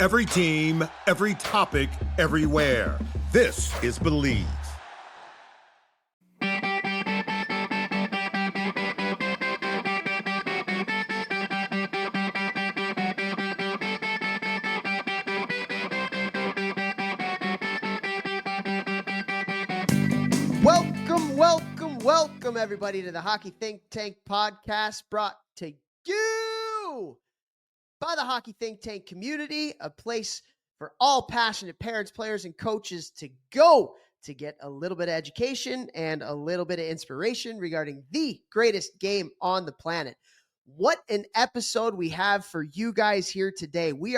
Every team, every topic, everywhere. This is Believe. Welcome everybody to the Hockey Think Tank podcast, brought to you by the Hockey Think Tank community, a place for all passionate parents, players, and coaches to go to get a little bit of education and a little bit of inspiration regarding the greatest game on the planet. What an episode we have for you guys here today. We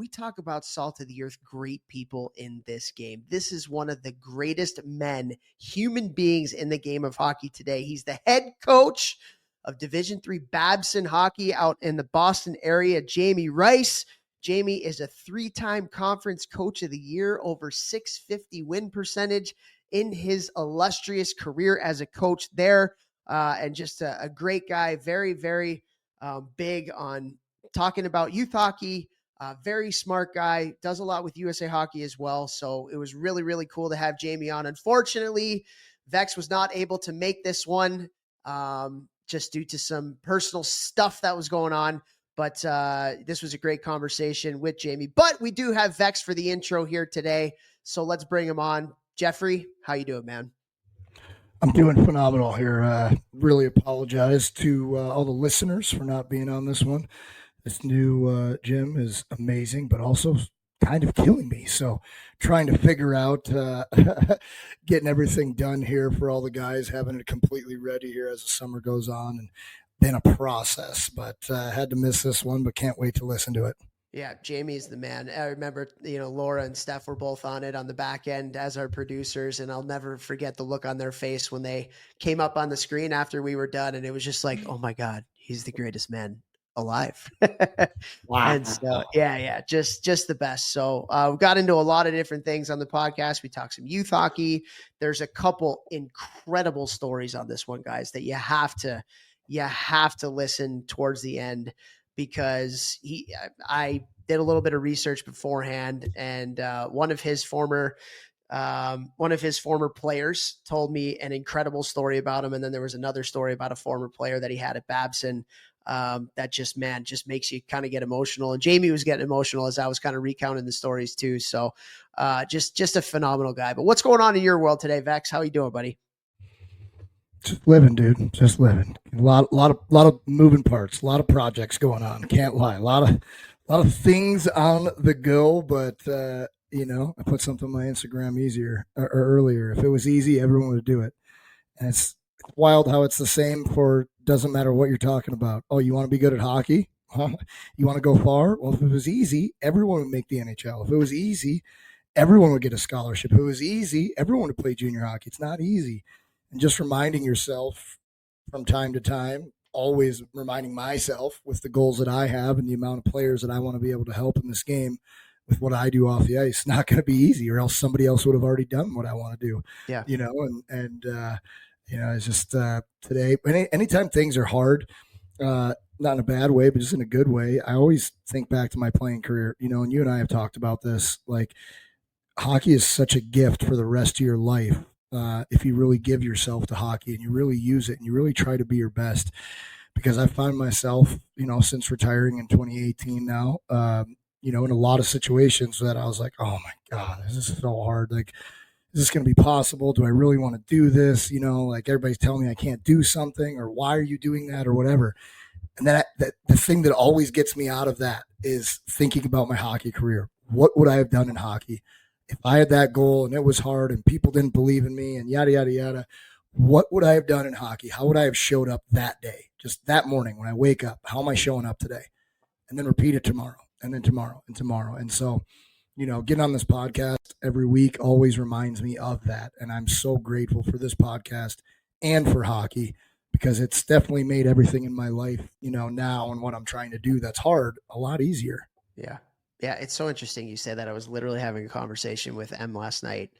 talk about salt of the earth, great people in this game. This is one of the greatest men, human beings in the game of hockey today. He's the head coach of Division III Babson hockey out in the Boston area, Jamie Rice. Jamie is a 3-time conference coach of the year, over 650 win percentage in his illustrious career as a coach there. And just a great guy, very, very big on talking about youth hockey. Very smart guy, does a lot with USA Hockey as well. So it was really, really cool to have Jamie on. Unfortunately, Vex was not able to make this one just due to some personal stuff that was going on. But this was a great conversation with Jamie. But we do have Vex for the intro here today. So let's bring him on. Jeffrey, how you doing, man? I'm doing phenomenal here. Really apologize to all the listeners for not being on this one. This new gym is amazing, but also kind of killing me. So trying to figure out getting everything done here for all the guys, having it completely ready here as the summer goes on, and been a process, but had to miss this one, but can't wait to listen to it. Yeah, Jamie's the man. I remember, Laura and Steph were both on it on the back end as our producers, and I'll never forget the look on their face when they came up on the screen after we were done, and it was just like, oh my God, he's the greatest man alive. Wow. And so, just the best. So we got into a lot of different things on the podcast. We talked some youth hockey. There's a couple incredible stories on this one, guys, that you have to listen towards the end, because I did a little bit of research beforehand, and one of his former players told me an incredible story about him. And then there was another story about a former player that he had at Babson that just makes you kind of get emotional. And Jamie was getting emotional as I was kind of recounting the stories too. So just a phenomenal guy. But what's going on in your world today, Vex? How are you doing, buddy? Just living, dude. Just living. A lot of moving parts, a lot of projects going on. Can't lie. A lot of things on the go, but I put something on my Instagram earlier. If it was easy, everyone would do it. And it's wild how it's the same for, doesn't matter what you're talking about. Oh, you want to be good at hockey? Huh? You want to go far? Well, if it was easy, everyone would make the NHL. If it was easy, everyone would get a scholarship. If it was easy, everyone would play junior hockey. It's not easy. And just reminding yourself from time to time, always reminding myself with the goals that I have and the amount of players that I want to be able to help in this game with what I do off the ice, not going to be easy, or else somebody else would have already done what I want to do. Yeah. It's just today, anytime things are hard, not in a bad way, but just in a good way, I always think back to my playing career, and you and I have talked about this, like hockey is such a gift for the rest of your life. If you really give yourself to hockey and you really use it and you really try to be your best, because I find myself, since retiring in 2018 now, in a lot of situations that I was like, oh my God, this is so hard. Like, is this going to be possible? Do I really want to do this? Like everybody's telling me I can't do something, or why are you doing that, or whatever. And then the thing that always gets me out of that is thinking about my hockey career. What would I have done in hockey if I had that goal and it was hard and people didn't believe in me and yada, yada, yada? What would I have done in hockey? How would I have showed up that day, just that morning when I wake up? How am I showing up today? And then repeat it tomorrow, and then tomorrow and tomorrow. And so, getting on this podcast every week always reminds me of that. And I'm so grateful for this podcast and for hockey, because it's definitely made everything in my life, now and what I'm trying to do that's hard, a lot easier. Yeah. Yeah. It's so interesting you say that. I was literally having a conversation with Em last night,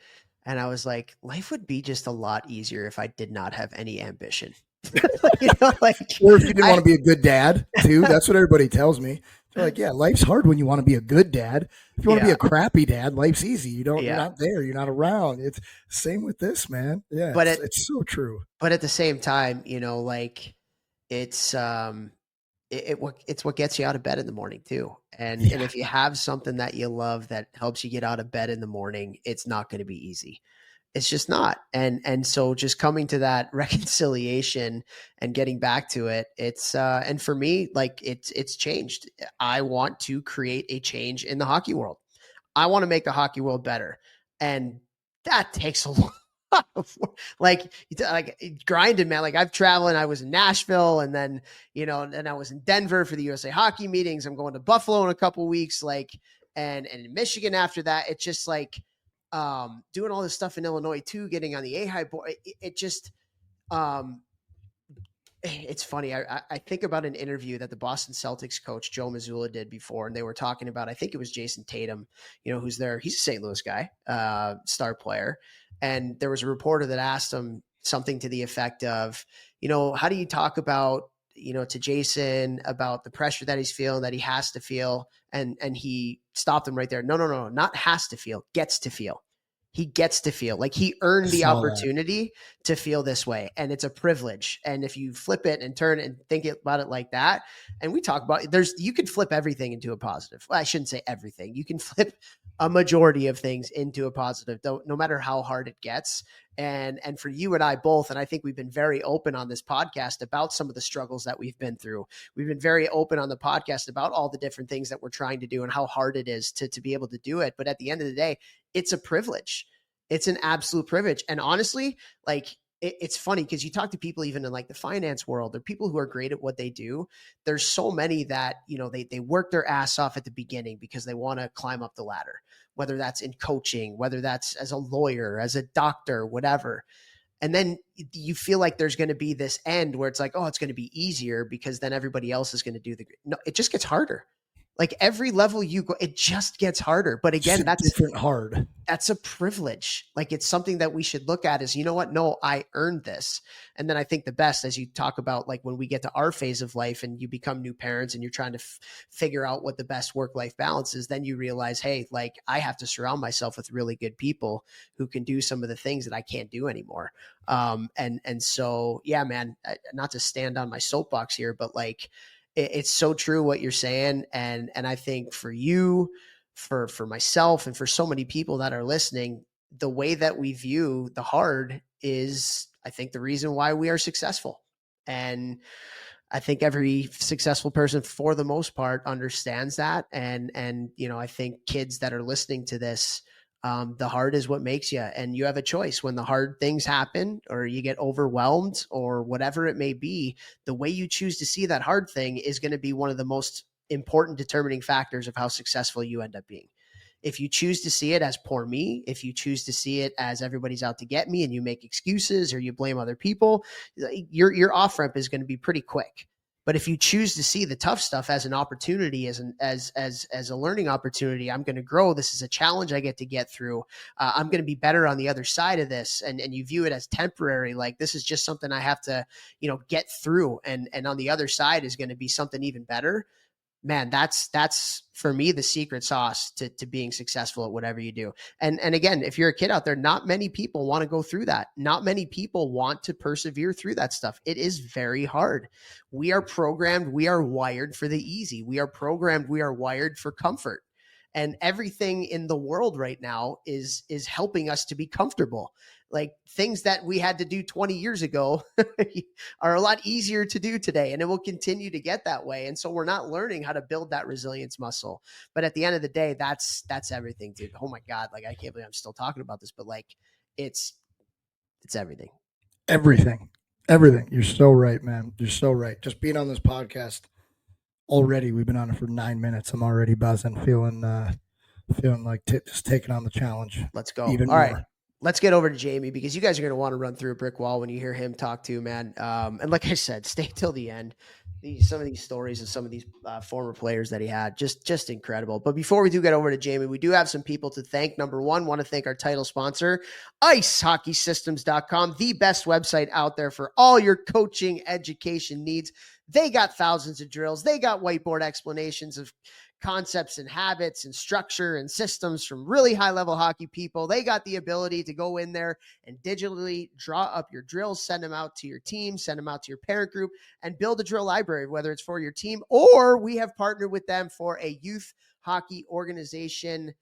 and I was like, life would be just a lot easier if I did not have any ambition. Or if you didn't want to be a good dad too. That's what everybody tells me. They're like, yeah, life's hard when you want to be a good dad. If you want to be Yeah. a crappy dad, life's easy. You're Yeah. not there. You're not around. It's same with this, man. Yeah, But it's so true. but at the same time, like it's it's what gets you out of bed in the morning too. And Yeah, if you have something that you love that helps you get out of bed in the morning, it's not going to be easy. It's just not. And so just coming to that reconciliation and getting back to it, it's and for me, like it's changed. I want to create a change in the hockey world. I want to make the hockey world better. And that takes a lot of work. Like grinding, man. Like I've traveled and I was in Nashville and then, and I was in Denver for the USA hockey meetings. I'm going to Buffalo in a couple weeks, like, and in Michigan after that. It's just like doing all this stuff in Illinois too, getting on the A-High board. It just it's funny. I think about an interview that the Boston Celtics coach Joe Mazzulla did before, and they were talking about, I think it was Jason Tatum, who's there. He's a St. Louis guy, star player. And there was a reporter that asked him something to the effect of, how do you talk about, to Jason about the pressure that he's feeling, that he has to feel. And he stopped him right there. No, not has to feel, gets to feel. He gets to feel like he earned the opportunity to feel this way. And it's a privilege. And if you flip it and turn it and think about it like that, and we talk about you can flip everything into a positive. Well, I shouldn't say everything. You can flip a majority of things into a positive, no matter how hard it gets. And for you and I both, and I think we've been very open on this podcast about some of the struggles that we've been through. We've been very open on the podcast about all the different things that we're trying to do and how hard it is to be able to do it. But at the end of the day, it's a privilege. It's an absolute privilege. And honestly, like it's funny because you talk to people even in like the finance world, or people who are great at what they do. There's so many that, they work their ass off at the beginning because they want to climb up the ladder, whether that's in coaching, whether that's as a lawyer, as a doctor, whatever. And then you feel like there's going to be this end where it's like, oh, it's going to be easier because then everybody else is going to do no, it just gets harder. Like every level you go, it just gets harder. But again, that's different hard. That's a privilege. Like it's something that we should look at as, you know what? No, I earned this. And then I think the best, as you talk about, like when we get to our phase of life and you become new parents and you're trying to figure out what the best work-life balance is, then you realize, hey, like I have to surround myself with really good people who can do some of the things that I can't do anymore. And so, yeah, man, not to stand on my soapbox here, but like, it's so true what you're saying. And I think for you, for myself, and for so many people that are listening, the way that we view the hard is, I think, the reason why we are successful. And I think every successful person, for the most part, understands that. And I think kids that are listening to this, the hard is what makes you, and you have a choice when the hard things happen or you get overwhelmed or whatever it may be. The way you choose to see that hard thing is going to be one of the most important determining factors of how successful you end up being. If you choose to see it as poor me, if you choose to see it as everybody's out to get me and you make excuses or you blame other people, your off ramp is going to be pretty quick. But if you choose to see the tough stuff as an opportunity, as a learning opportunity, I'm going to grow. This is a challenge I get to get through. I'm going to be better on the other side of this. And you view it as temporary. Like this is just something I have to, get through. And on the other side is going to be something even better. Man, that's for me the secret sauce to being successful at whatever you do. And again, if you're a kid out there, not many people want to go through that. Not many people want to persevere through that stuff. It is very hard. We are programmed, we are wired for the easy. We are programmed, we are wired for comfort. And everything in the world right now is helping us to be comfortable. Like things that we had to do 20 years ago are a lot easier to do today, and it will continue to get that way. And so we're not learning how to build that resilience muscle. But at the end of the day, that's everything, dude. Oh my God. Like I can't believe I'm still talking about this, but like it's everything. Everything. You're so right, man. You're so right. Just being on this podcast already, we've been on it for 9 minutes. I'm already buzzing, feeling like just taking on the challenge. Let's go. Even All more. right. let's get over to Jamie, because you guys are going to want to run through a brick wall when you hear him talk to, man. And like I said, stay till the end. Some of these stories and some of these former players that he had, just incredible. But before we do get over to Jamie, we do have some people to thank. Number one, want to thank our title sponsor, icehockeysystems.com, the best website out there for all your coaching education needs. They got thousands of drills. They got whiteboard explanations of concepts and habits and structure and systems from really high level hockey people. They got the ability to go in there and digitally draw up your drills, send them out to your team, send them out to your parent group, and build a drill library, whether it's for your team or we have partnered with them for a youth hockey organization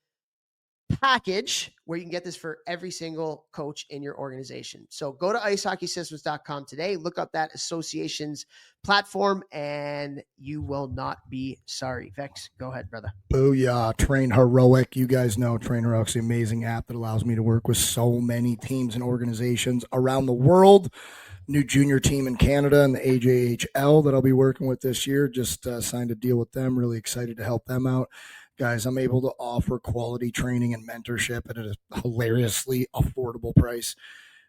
package where you can get this for every single coach in your organization. So go to icehockeysystems.com today, look up that association's platform, and you will not be sorry. Vex, go ahead, brother. Booyah, Train Heroic. You guys know Train Heroic's the amazing app that allows me to work with so many teams and organizations around the world. New junior team in Canada and the AJHL that I'll be working with this year. Just signed a deal with them. Really excited to help them out. Guys, I'm able to offer quality training and mentorship at a hilariously affordable price.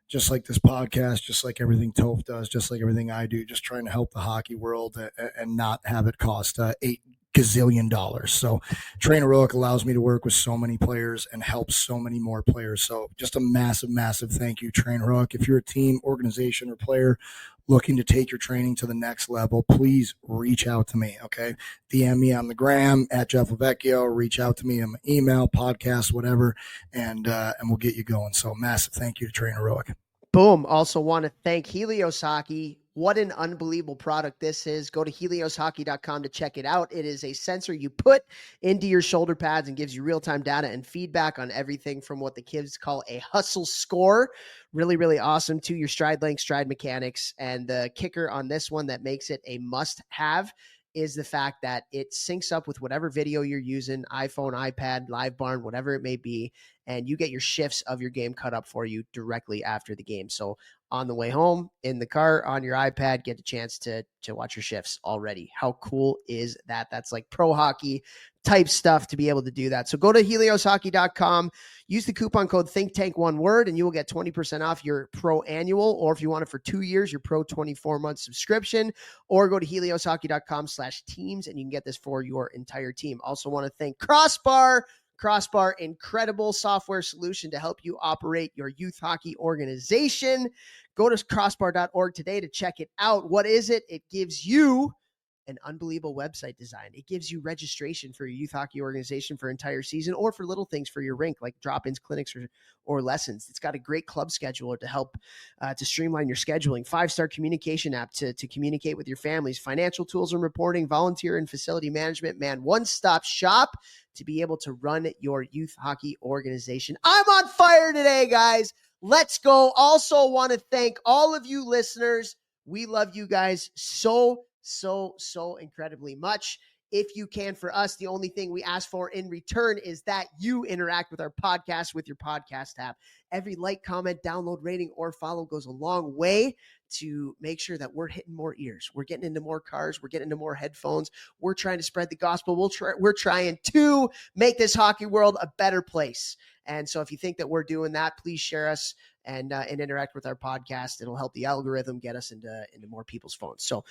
Just like this podcast, just like everything Toph does, just like everything I do, just trying to help the hockey world and not have it cost $8 gazillion. So Train Heroic allows me to work with so many players and help so many more players. So just a massive, massive thank you, Train Heroic. If you're a team, organization, or player looking to take your training to the next level, please reach out to me, okay? DM me on the gram at Jeff Lavecchio, reach out to me on my email, podcast, whatever, and we'll get you going. So massive thank you to Train Heroic. Boom. Also want to thank Helios Hockey. What an unbelievable product this is. Go to helioshockey.com to check it out. It is a sensor you put into your shoulder pads and gives you real-time data and feedback on everything from what the kids call a hustle score. Really, really awesome, to your stride length, stride mechanics. And the kicker on this one that makes it a must-have is the fact that it syncs up with whatever video you're using, iPhone, iPad, Live Barn, whatever it may be, and you get your shifts of your game cut up for you directly after the game. So on the way home, in the car, on your iPad, get a chance to watch your shifts already. How cool is that? That's like pro hockey type stuff to be able to do that. So go to helioshockey.com, use the coupon code ThinkTank, one word, and you will get 20% off your pro annual, or if you want it for 2 years, your pro 24-month subscription, or go to helioshockey.com/teams and you can get this for your entire team. Also want to thank Crossbar, incredible software solution to help you operate your youth hockey organization. Go to crossbar.org today to check it out. What is it? It gives you an unbelievable website design. It gives you registration for your youth hockey organization for entire season, or for little things for your rink, like drop-ins, clinics, or lessons. It's got a great club scheduler to help to streamline your scheduling, 5-star communication app to communicate with your families, financial tools and reporting, volunteer and facility management, man, one-stop shop to be able to run your youth hockey organization. I'm on fire today, guys. Let's go. Also want to thank all of you listeners. We love you guys so incredibly much. If you can, for us, the only thing we ask for in return is that you interact with our podcast with your podcast app. Every like, comment, download, rating, or follow goes a long way to make sure that we're hitting more ears. We're getting into more cars. We're getting into more headphones. We're trying to spread the gospel. We're trying to make this hockey world a better place. And so if you think that we're doing that, please share us and interact with our podcast. It'll help the algorithm get us into more people's phones. So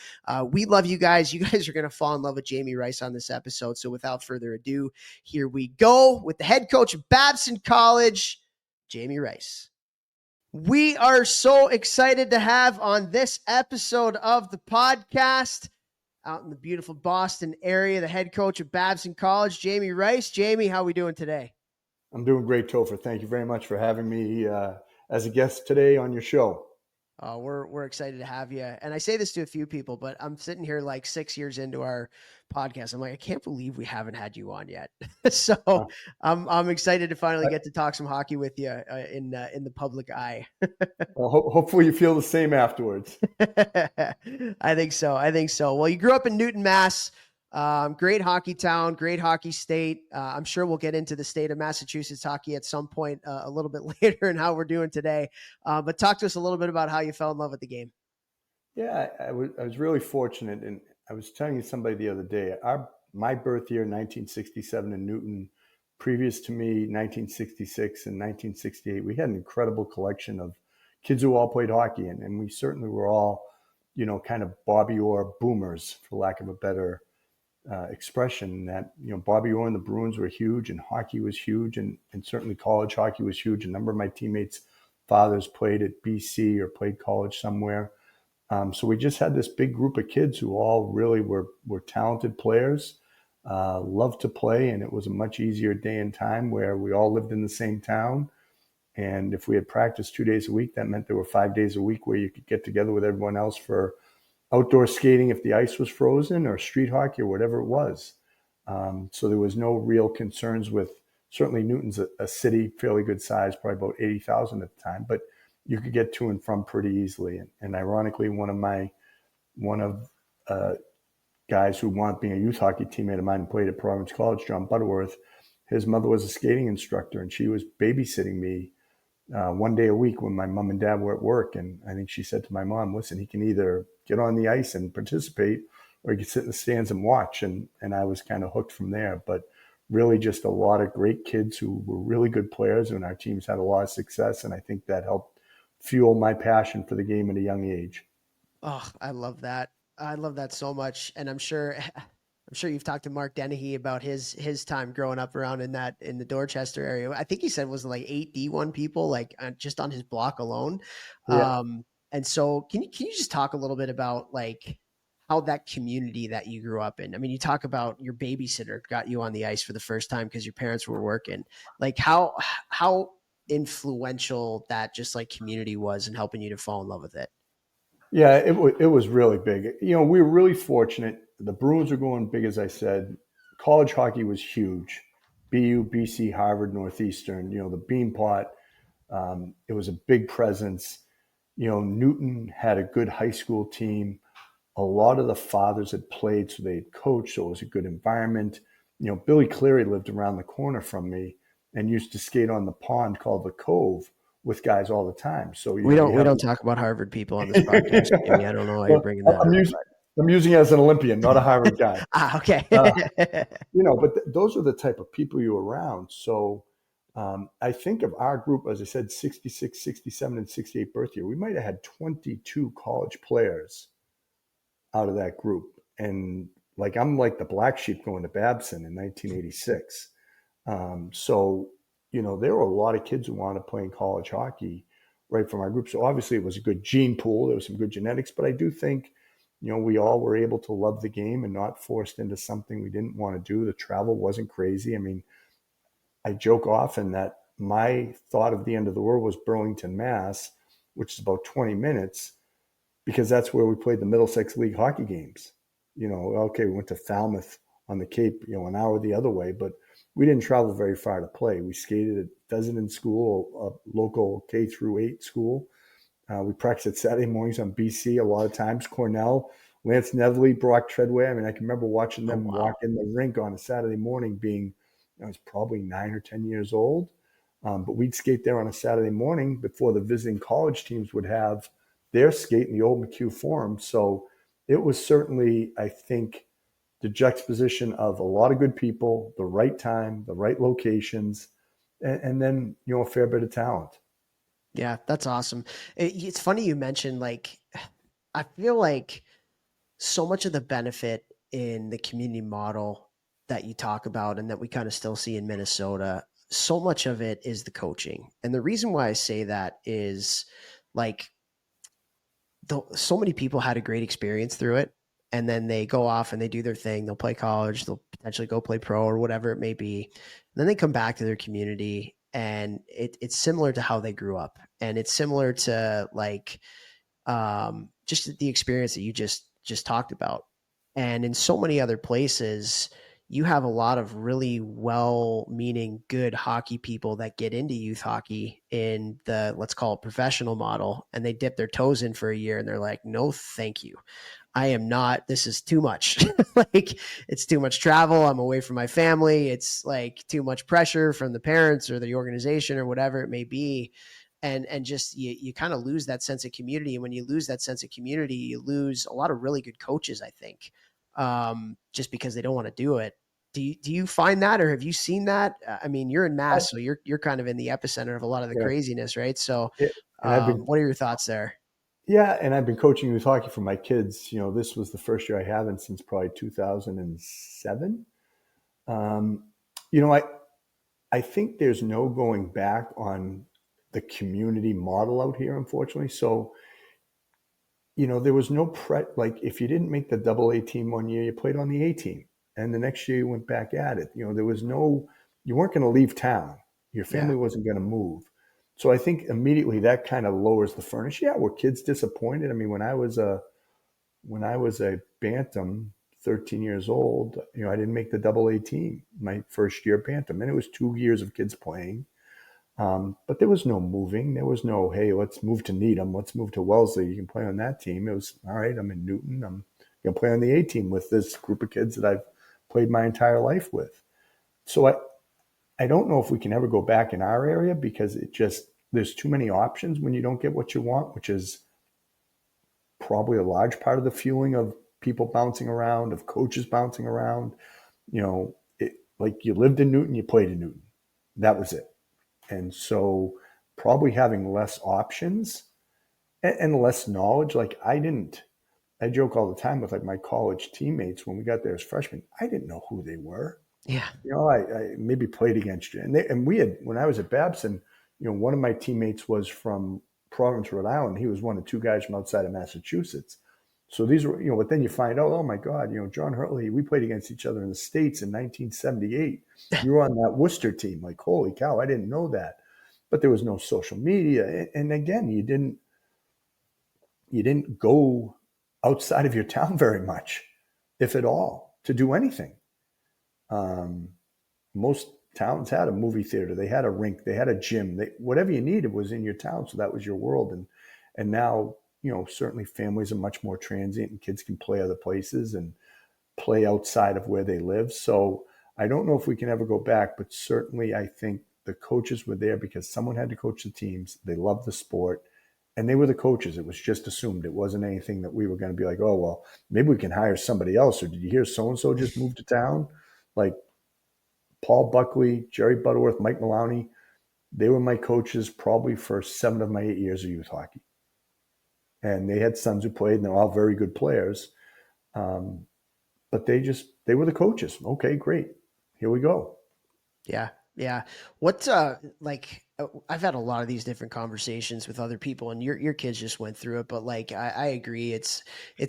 we love you guys. You guys are going to fall in love with Jamie Rice on this episode. So without further ado, here we go with the head coach of Babson College, Jamie Rice. We are so excited to have on this episode of the podcast, out in the beautiful Boston area, the head coach of Babson College, Jamie Rice. Jamie, how are we doing today? I'm doing great, Topher. Thank you very much for having me as a guest today on your show. We're excited to have you. And I say this to a few people, but I'm sitting here like 6 years into our podcast. I'm like, I can't believe we haven't had you on yet. So I'm excited to finally get to talk some hockey with you in the public eye. Well, hopefully you feel the same afterwards. I think so. Well, you grew up in Newton, Mass. Great hockey town, great hockey state. I'm sure we'll get into the state of Massachusetts hockey at some point a little bit later and how we're doing today. But talk to us a little bit about how you fell in love with the game. Yeah, I was really fortunate. And I was telling somebody the other day, my birth year, 1967 in Newton, previous to me, 1966 and 1968, we had an incredible collection of kids who all played hockey, and we certainly were all, kind of Bobby Orr boomers, for lack of a better expression. That, Bobby Orr and the Bruins were huge, and hockey was huge, and certainly college hockey was huge. A number of my teammates' fathers played at BC or played college somewhere. So we just had this big group of kids who all really were talented players, loved to play, and it was a much easier day and time where we all lived in the same town. And if we had practice 2 days a week, that meant there were 5 days a week where you could get together with everyone else for outdoor skating if the ice was frozen, or street hockey, or whatever it was. So there was no real concerns with, certainly Newton's a city, fairly good size, probably about 80,000 at the time, but you could get to and from pretty easily. And ironically, one of guys who wound up being a youth hockey teammate of mine and played at Providence College, John Butterworth, his mother was a skating instructor, and she was babysitting me 1 day a week when my mom and dad were at work. And I think she said to my mom, listen, he can either get on the ice and participate, or he can sit in the stands and watch. And I was kind of hooked from there. But really just a lot of great kids who were really good players, and our teams had a lot of success. And I think that helped fuel my passion for the game at a young age. Oh, I love that. I love that so much. And I'm sure you've talked to Mark Dennehy about his time growing up around in the Dorchester area. I think he said it was like 8 D1 people, like just on his block alone. Yeah. And so can you just talk a little bit about like how that community that you grew up in? I mean, you talk about your babysitter got you on the ice for the first time because your parents were working. Like how influential that just like community was in helping you to fall in love with it. Yeah, it was really big. We were really fortunate. The Bruins were going big, as I said. College hockey was huge. BU, BC, Harvard, Northeastern, the Beanpot. It was a big presence. Newton had a good high school team. A lot of the fathers had played, so they had coached, so it was a good environment. Billy Cleary lived around the corner from me and used to skate on the pond called the Cove with guys all the time. So We don't talk about Harvard people on this podcast, Jimmy. I don't know why you're bringing that up. I'm using it as an Olympian, not a Harvard guy. Okay. But those are the type of people you're around. So I think of our group, as I said, 66, 67, and 68 birth year, we might have had 22 college players out of that group. And like, I'm like the black sheep going to Babson in 1986. So, there were a lot of kids who wanted to play in college hockey right from our group. So obviously it was a good gene pool. There was some good genetics, but I do think, we all were able to love the game and not forced into something we didn't want to do. The travel wasn't crazy. I mean, I joke often that my thought of the end of the world was Burlington, Mass, which is about 20 minutes, because that's where we played the Middlesex League hockey games. Okay, we went to Falmouth on the Cape, an hour the other way, but we didn't travel very far to play. We skated at Desinan School, a local K through 8 school. We practiced at Saturday mornings on BC a lot of times. Cornell, Lance Neville, Brock Treadway. I mean, I can remember watching them walk in the rink on a Saturday morning being, I was probably 9 or 10 years old. But we'd skate there on a Saturday morning before the visiting college teams would have their skate in the old McHugh Forum. So it was certainly, I think, the juxtaposition of a lot of good people, the right time, the right locations, and then, a fair bit of talent. Yeah, that's awesome. It's funny you mentioned, like, I feel like so much of the benefit in the community model that you talk about and that we kind of still see in Minnesota, so much of it is the coaching. And the reason why I say that is like, so many people had a great experience through it. And then they go off and they do their thing. They'll play college. They'll potentially go play pro or whatever it may be. And then they come back to their community, and it's similar to how they grew up. And it's similar to like just the experience that you just talked about. And in so many other places, you have a lot of really well-meaning, good hockey people that get into youth hockey in the, let's call it, professional model, and they dip their toes in for a year and they're like, no, thank you. I am not, this is too much. Like, it's too much travel. I'm away from my family. It's like too much pressure from the parents or the organization or whatever it may be. And just, you kind of lose that sense of community. And when you lose that sense of community, you lose a lot of really good coaches, I think, just because they don't want to do it. Do you find that, or have you seen that? I mean, you're in Mass, so you're kind of in the epicenter of a lot of the Yeah. craziness, right? So, Yeah. And I've been, what are your thoughts there? yeah, and I've been coaching youth hockey for my kids. This was the first year I haven't since probably 2007. Um, you know, I think there's no going back on the community model out here, unfortunately. So, there was no like if you didn't make the double A team one year, you played on the A team. And the next year you went back at it. There was you weren't going to leave town. Your Yeah. family wasn't going to move. So I think immediately that kind of lowers the furnace. Yeah, were kids disappointed? I mean, when I was a bantam, 13 years old, I didn't make the double A team my first year bantam. And it was 2 years of kids playing. But there was no moving. There was no, hey, let's move to Needham. Let's move to Wellesley. You can play on that team. It was, all right, I'm in Newton. I'm going to play on the A team with this group of kids that I've played my entire life with. So I don't know if we can ever go back in our area because there's too many options when you don't get what you want, which is probably a large part of the fueling of people bouncing around, of coaches bouncing around. Like you lived in Newton, you played in Newton. That was it. And so probably having less options and less knowledge. Like I joke all the time with like my college teammates when we got there as freshmen, I didn't know who they were. Yeah. I maybe played against you. And we had, when I was at Babson, one of my teammates was from Providence, Rhode Island. He was one of two guys from outside of Massachusetts. So these were, but then you find out, oh my God, John Hurley, we played against each other in the States in 1978. You were on that Worcester team. Like, holy cow, I didn't know that. But there was no social media. And again, you didn't go outside of your town very much, if at all, to do anything. Most towns had a movie theater. They had a rink. They had a gym. Whatever you needed was in your town. So that was your world. And now, certainly families are much more transient and kids can play other places and play outside of where they live. So I don't know if we can ever go back, but certainly I think the coaches were there because someone had to coach the teams. They loved the sport and they were the coaches. It was just assumed. It wasn't anything that we were going to be like, oh, well, maybe we can hire somebody else. Or did you hear so-and-so just moved to town? Like Paul Buckley, Jerry Butterworth, Mike Maloney, they were my coaches probably for 7 of my 8 years of youth hockey. And they had sons who played and they're all very good players. But they were the coaches. Okay, great. Here we go. Yeah. Yeah. What, I've had a lot of these different conversations with other people and your kids just went through it, but like, I agree. It's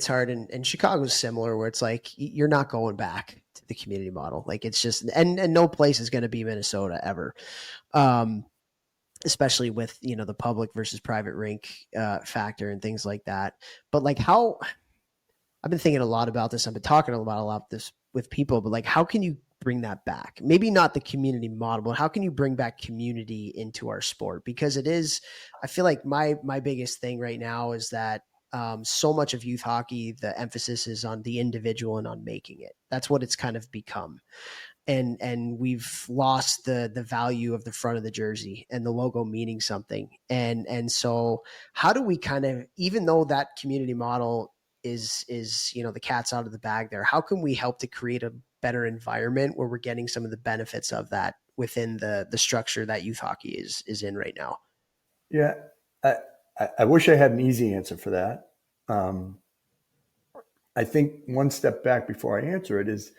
hard. And Chicago's similar where it's like, you're not going back to the community model. Like it's just, and no place is going to be Minnesota ever. Especially with, the public versus private rink, factor and things like that. But like I've been thinking a lot about this. I've been talking about a lot of this with people, but like, how can you bring that back? Maybe not the community model, but how can you bring back community into our sport? Because I feel like my biggest thing right now is that so much of youth hockey, the emphasis is on the individual and on making it. That's what it's kind of become. And we've lost the value of the front of the jersey and the logo meaning something. And so how do we kind of, even though that community model is the cat's out of the bag there, how can we help to create a better environment where we're getting some of the benefits of that within the structure that youth hockey is in right now? Yeah, I wish I had an easy answer for that. I think one step back before I answer it is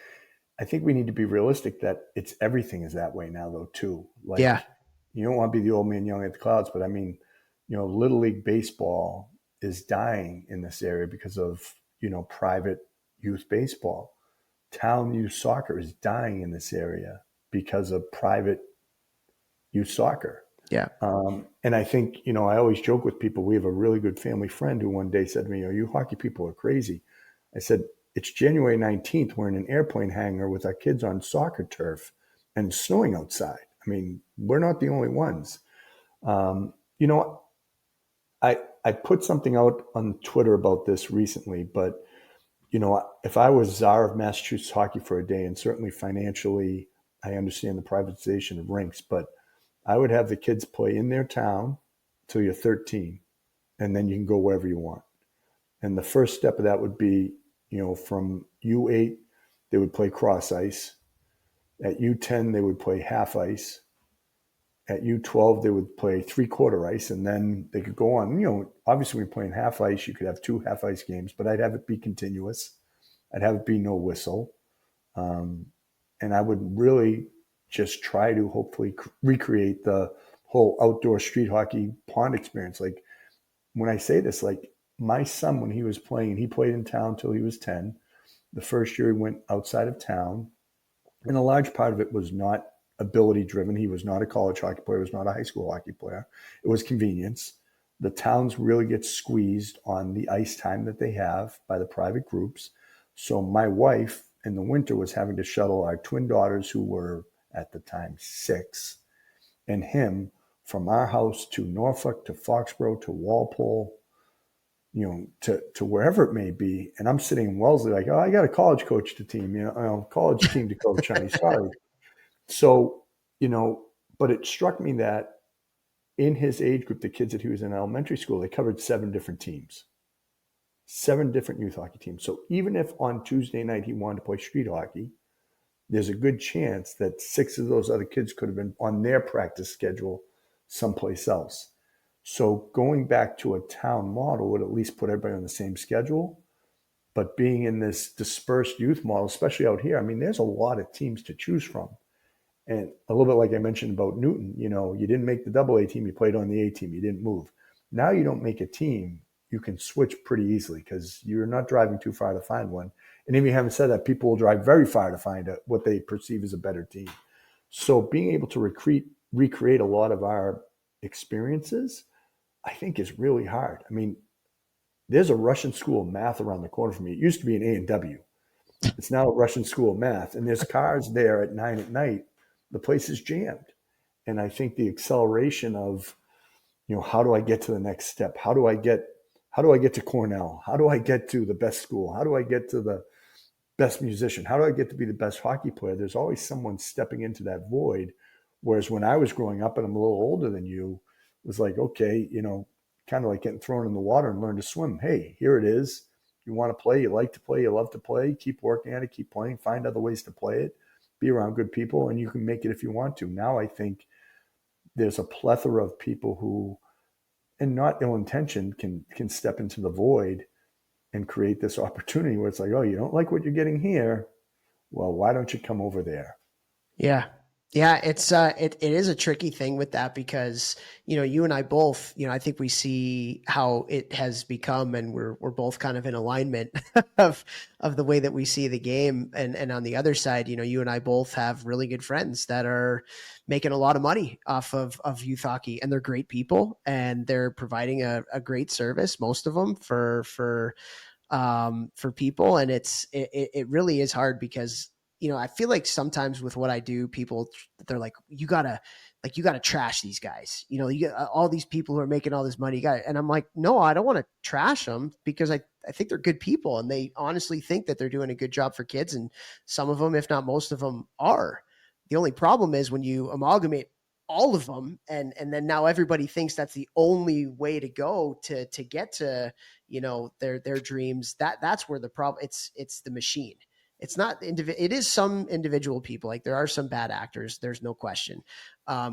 I think we need to be realistic that everything is that way now though too. Like Yeah. you don't want to be the old man yelling at the clouds, but I mean, Little League baseball is dying in this area because of, private youth baseball. Town youth soccer is dying in this area because of private youth soccer. Yeah. And I think, I always joke with people, we have a really good family friend who one day said to me, you hockey people are crazy. I said, it's January 19th. We're in an airplane hangar with our kids on soccer turf and it's snowing outside. I mean, we're not the only ones. I put something out on Twitter about this recently, but, if I was czar of Massachusetts hockey for a day, and certainly financially, I understand the privatization of rinks, but I would have the kids play in their town till you're 13, and then you can go wherever you want. And the first step of that would be, from U8, they would play cross ice. At U10, they would play half ice. At U12, they would play 3/4 ice, and then they could go on. Obviously, when you're playing half ice, you could have 2 half ice games, but I'd have it be continuous. I'd have it be no whistle. And I would really just try to hopefully recreate the whole outdoor street hockey pond experience. Like, when I say this, like, my son, when he was playing, he played in town till he was 10. The first year he went outside of town. And a large part of it was not ability driven. He was not a college hockey player. He was not a high school hockey player. It was convenience. The towns really get squeezed on the ice time that they have by the private groups. So my wife in the winter was having to shuttle our twin daughters, who were at the time 6, and him from our house to Norfolk, to Foxborough, to Walpole, to wherever it may be. And I'm sitting in Wellesley like, oh, I got a college coach to team, college team to coach, honey, sorry. So, but it struck me that in his age group, the kids that he was in elementary school, they covered 7 different teams, 7 different youth hockey teams. So even if on Tuesday night he wanted to play street hockey, there's a good chance that 6 of those other kids could have been on their practice schedule someplace else. So going back to a town model would at least put everybody on the same schedule. But being in this dispersed youth model, especially out here, I mean, there's a lot of teams to choose from. And a little bit like I mentioned about Newton, you didn't make the AA team, you played on the A team, you didn't move. Now you don't make a team, you can switch pretty easily because you're not driving too far to find one. And even having said that, people will drive very far to find what they perceive as a better team. So being able to recreate a lot of our experiences, I think, is really hard. I mean, there's a Russian school of math around the corner from me. It used to be an A&W. It's now a Russian school of math. And there's cars there at 9 at night. The place is jammed. And I think the acceleration of, how do I get to the next step? How do I get to Cornell? How do I get to the best school? How do I get to the best musician? How do I get to be the best hockey player? There's always someone stepping into that void. Whereas when I was growing up, and I'm a little older than you, it was like, okay, kind of like getting thrown in the water and learn to swim. Hey, here it is. You want to play, you like to play, you love to play, keep working at it, keep playing, find other ways to play it, be around good people, and you can make it if you want to. Now I think there's a plethora of people who, and not ill-intentioned, can step into the void and create this opportunity where it's like, oh, you don't like what you're getting here? Well, why don't you come over there? Yeah. Yeah, it is a tricky thing with that because, you and I both, I think we see how it has become, and we're both kind of in alignment of the way that we see the game. And on the other side, you and I both have really good friends that are making a lot of money off of youth hockey, and they're great people, and they're providing a great service, most of them, for people. And it really is hard because, I feel like sometimes with what I do, people, they're like, you gotta trash these guys. You get all these people who are making all this money. And I'm like, no, I don't want to trash them because I think they're good people. And they honestly think that they're doing a good job for kids. And some of them, if not most of them, are. The only problem is when you amalgamate all of them, and then now everybody thinks that's the only way to go to get to, their dreams. That's where the problem, it's the machine. It's not it is some individual people. Like, there are some bad actors, there's no question,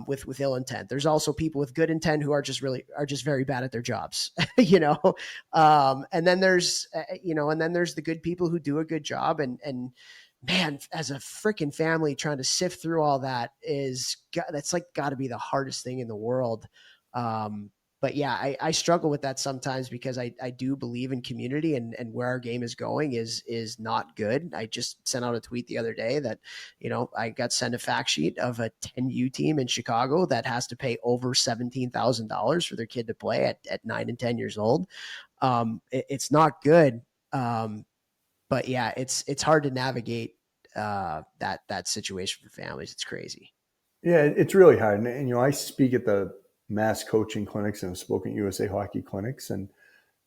with ill intent. There's also people with good intent who are just very bad at their jobs. And then there's the good people who do a good job. And man, as a freaking family, trying to sift through all that that's like got to be the hardest thing in the world. But yeah, I struggle with that sometimes because I do believe in community, and where our game is going is not good. I just sent out a tweet the other day that, I got sent a fact sheet of a 10U team in Chicago that has to pay over $17,000 for their kid to play at 9 and 10 years old. It's not good. But yeah, it's hard to navigate that situation for families. It's crazy. Yeah, it's really hard. And I speak at the mass coaching clinics, and I've spoken at USA hockey clinics, and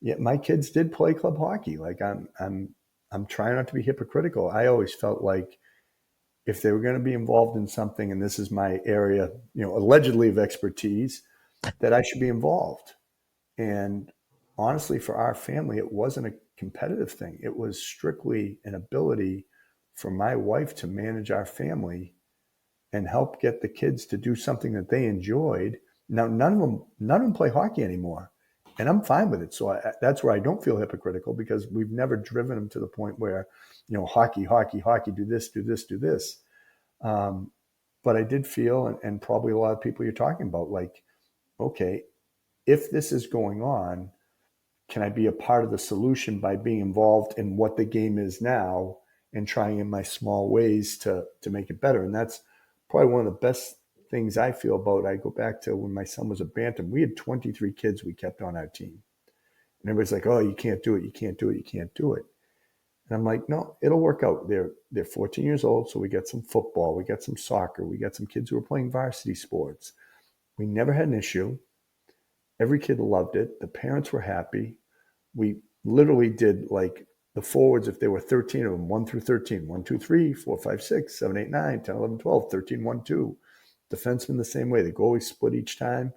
yet my kids did play club hockey. Like, I'm trying not to be hypocritical. I always felt like if they were going to be involved in something, and this is my area, allegedly of expertise, that I should be involved. And honestly, for our family, it wasn't a competitive thing. It was strictly an ability for my wife to manage our family and help get the kids to do something that they enjoyed. Now, none of them play hockey anymore, and I'm fine with it. So that's where I don't feel hypocritical, because we've never driven them to the point where, hockey, do this. But I did feel, and probably a lot of people you're talking about, like, okay, if this is going on, can I be a part of the solution by being involved in what the game is now and trying in my small ways to make it better? And that's probably one of the best things I feel about. I go back to when my son was a bantam. We had 23 kids we kept on our team. And everybody's like, oh, you can't do it. You can't do it. You can't do it. And I'm like, no, it'll work out. They're 14 years old. So we got some football. We got some soccer. We got some kids who were playing varsity sports. We never had an issue. Every kid loved it. The parents were happy. We literally did, like, the forwards, if there were 13 of them, 1 through 13, 1, 2, 3, 4, 5, 6, 7, 8, 9, 10, 11, 12, 13, 1, 2. Defensemen the same way. The goalies split each time.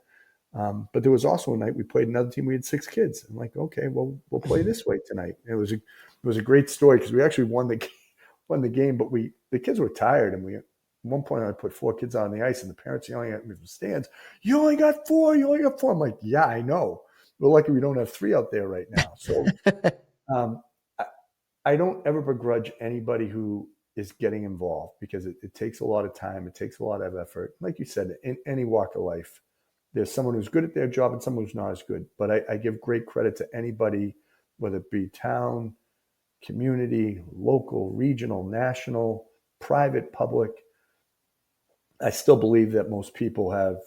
But there was also a night we played another team. We had 6 kids. I'm like, okay, well, we'll play this way tonight. It was a great story, because we actually won the game, but the kids were tired, and at one point I put 4 kids out on the ice, and the parents yelling at me from the stands, you only got 4. I'm like, yeah, I know. We're lucky we don't have 3 out there right now. So I don't ever begrudge anybody who is getting involved, because it takes a lot of time. It takes a lot of effort. Like you said, in any walk of life, there's someone who's good at their job and someone who's not as good. But I give great credit to anybody, whether it be town, community, local, regional, national, private, public. I still believe that most people have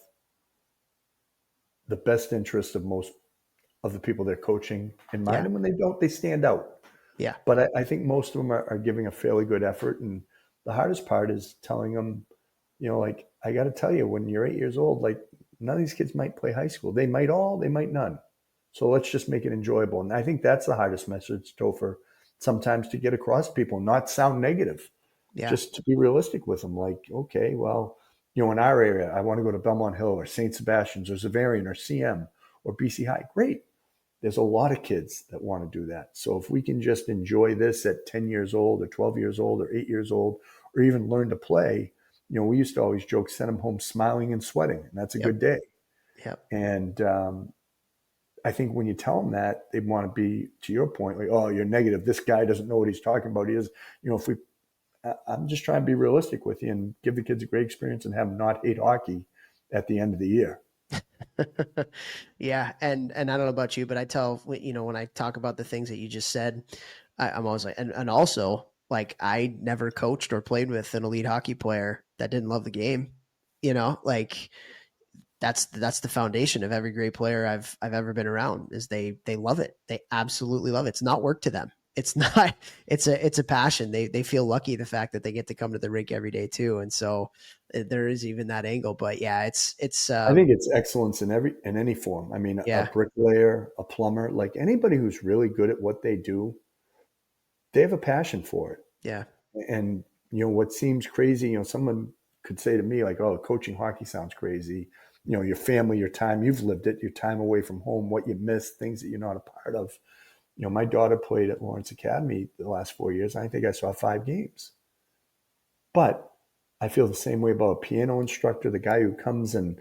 the best interest of most of the people they're coaching in mind. Yeah. And when they don't, they stand out. Yeah. But I think most of them are giving a fairly good effort. And the hardest part is telling them, like, I got to tell you, when you're 8 years old, like, none of these kids might play high school. They might all, they might none. So let's just make it enjoyable. And I think that's the hardest message, Topher, sometimes to get across to people, not sound negative. Yeah. Just to be realistic with them. Like, okay, well, in our area, I want to go to Belmont Hill or St. Sebastian's or Zavarian or CM or BC High. Great. There's a lot of kids that want to do that. So if we can just enjoy this at 10 years old or 12 years old or 8 years old, or even learn to play, we used to always joke, send them home smiling and sweating. And that's a good day. Yep. And I think when you tell them that, they want to be, to your point, like, oh, you're negative. This guy doesn't know what he's talking about. He is, I'm just trying to be realistic with you and give the kids a great experience and have them not hate hockey at the end of the year. Yeah. And I don't know about you, but I tell, when I talk about the things that you just said, I'm always like, and also, like, I never coached or played with an elite hockey player that didn't love the game. Like, that's the foundation of every great player I've ever been around, is they love it. They absolutely love it. It's not work to them. It's not, it's a passion. They feel lucky the fact that they get to come to the rink every day too. And so there is even that angle, but yeah, it's I think it's excellence in any form. I mean, a bricklayer, a plumber, like anybody who's really good at what they do, they have a passion for it. Yeah. And what seems crazy, someone could say to me like, oh, coaching hockey sounds crazy. Your family, your time, you've lived it, your time away from home, what you miss, things that you're not a part of. My daughter played at Lawrence Academy the last 4 years. I think I saw 5 games. But I feel the same way about a piano instructor, the guy who comes and,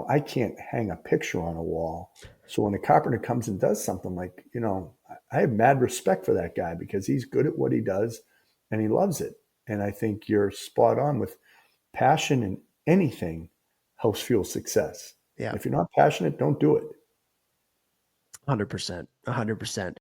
I can't hang a picture on a wall. So when a carpenter comes and does something, like, I have mad respect for that guy, because he's good at what he does and he loves it. And I think you're spot on with passion in anything helps fuel success. Yeah. If you're not passionate, don't do it. 100%. 100%.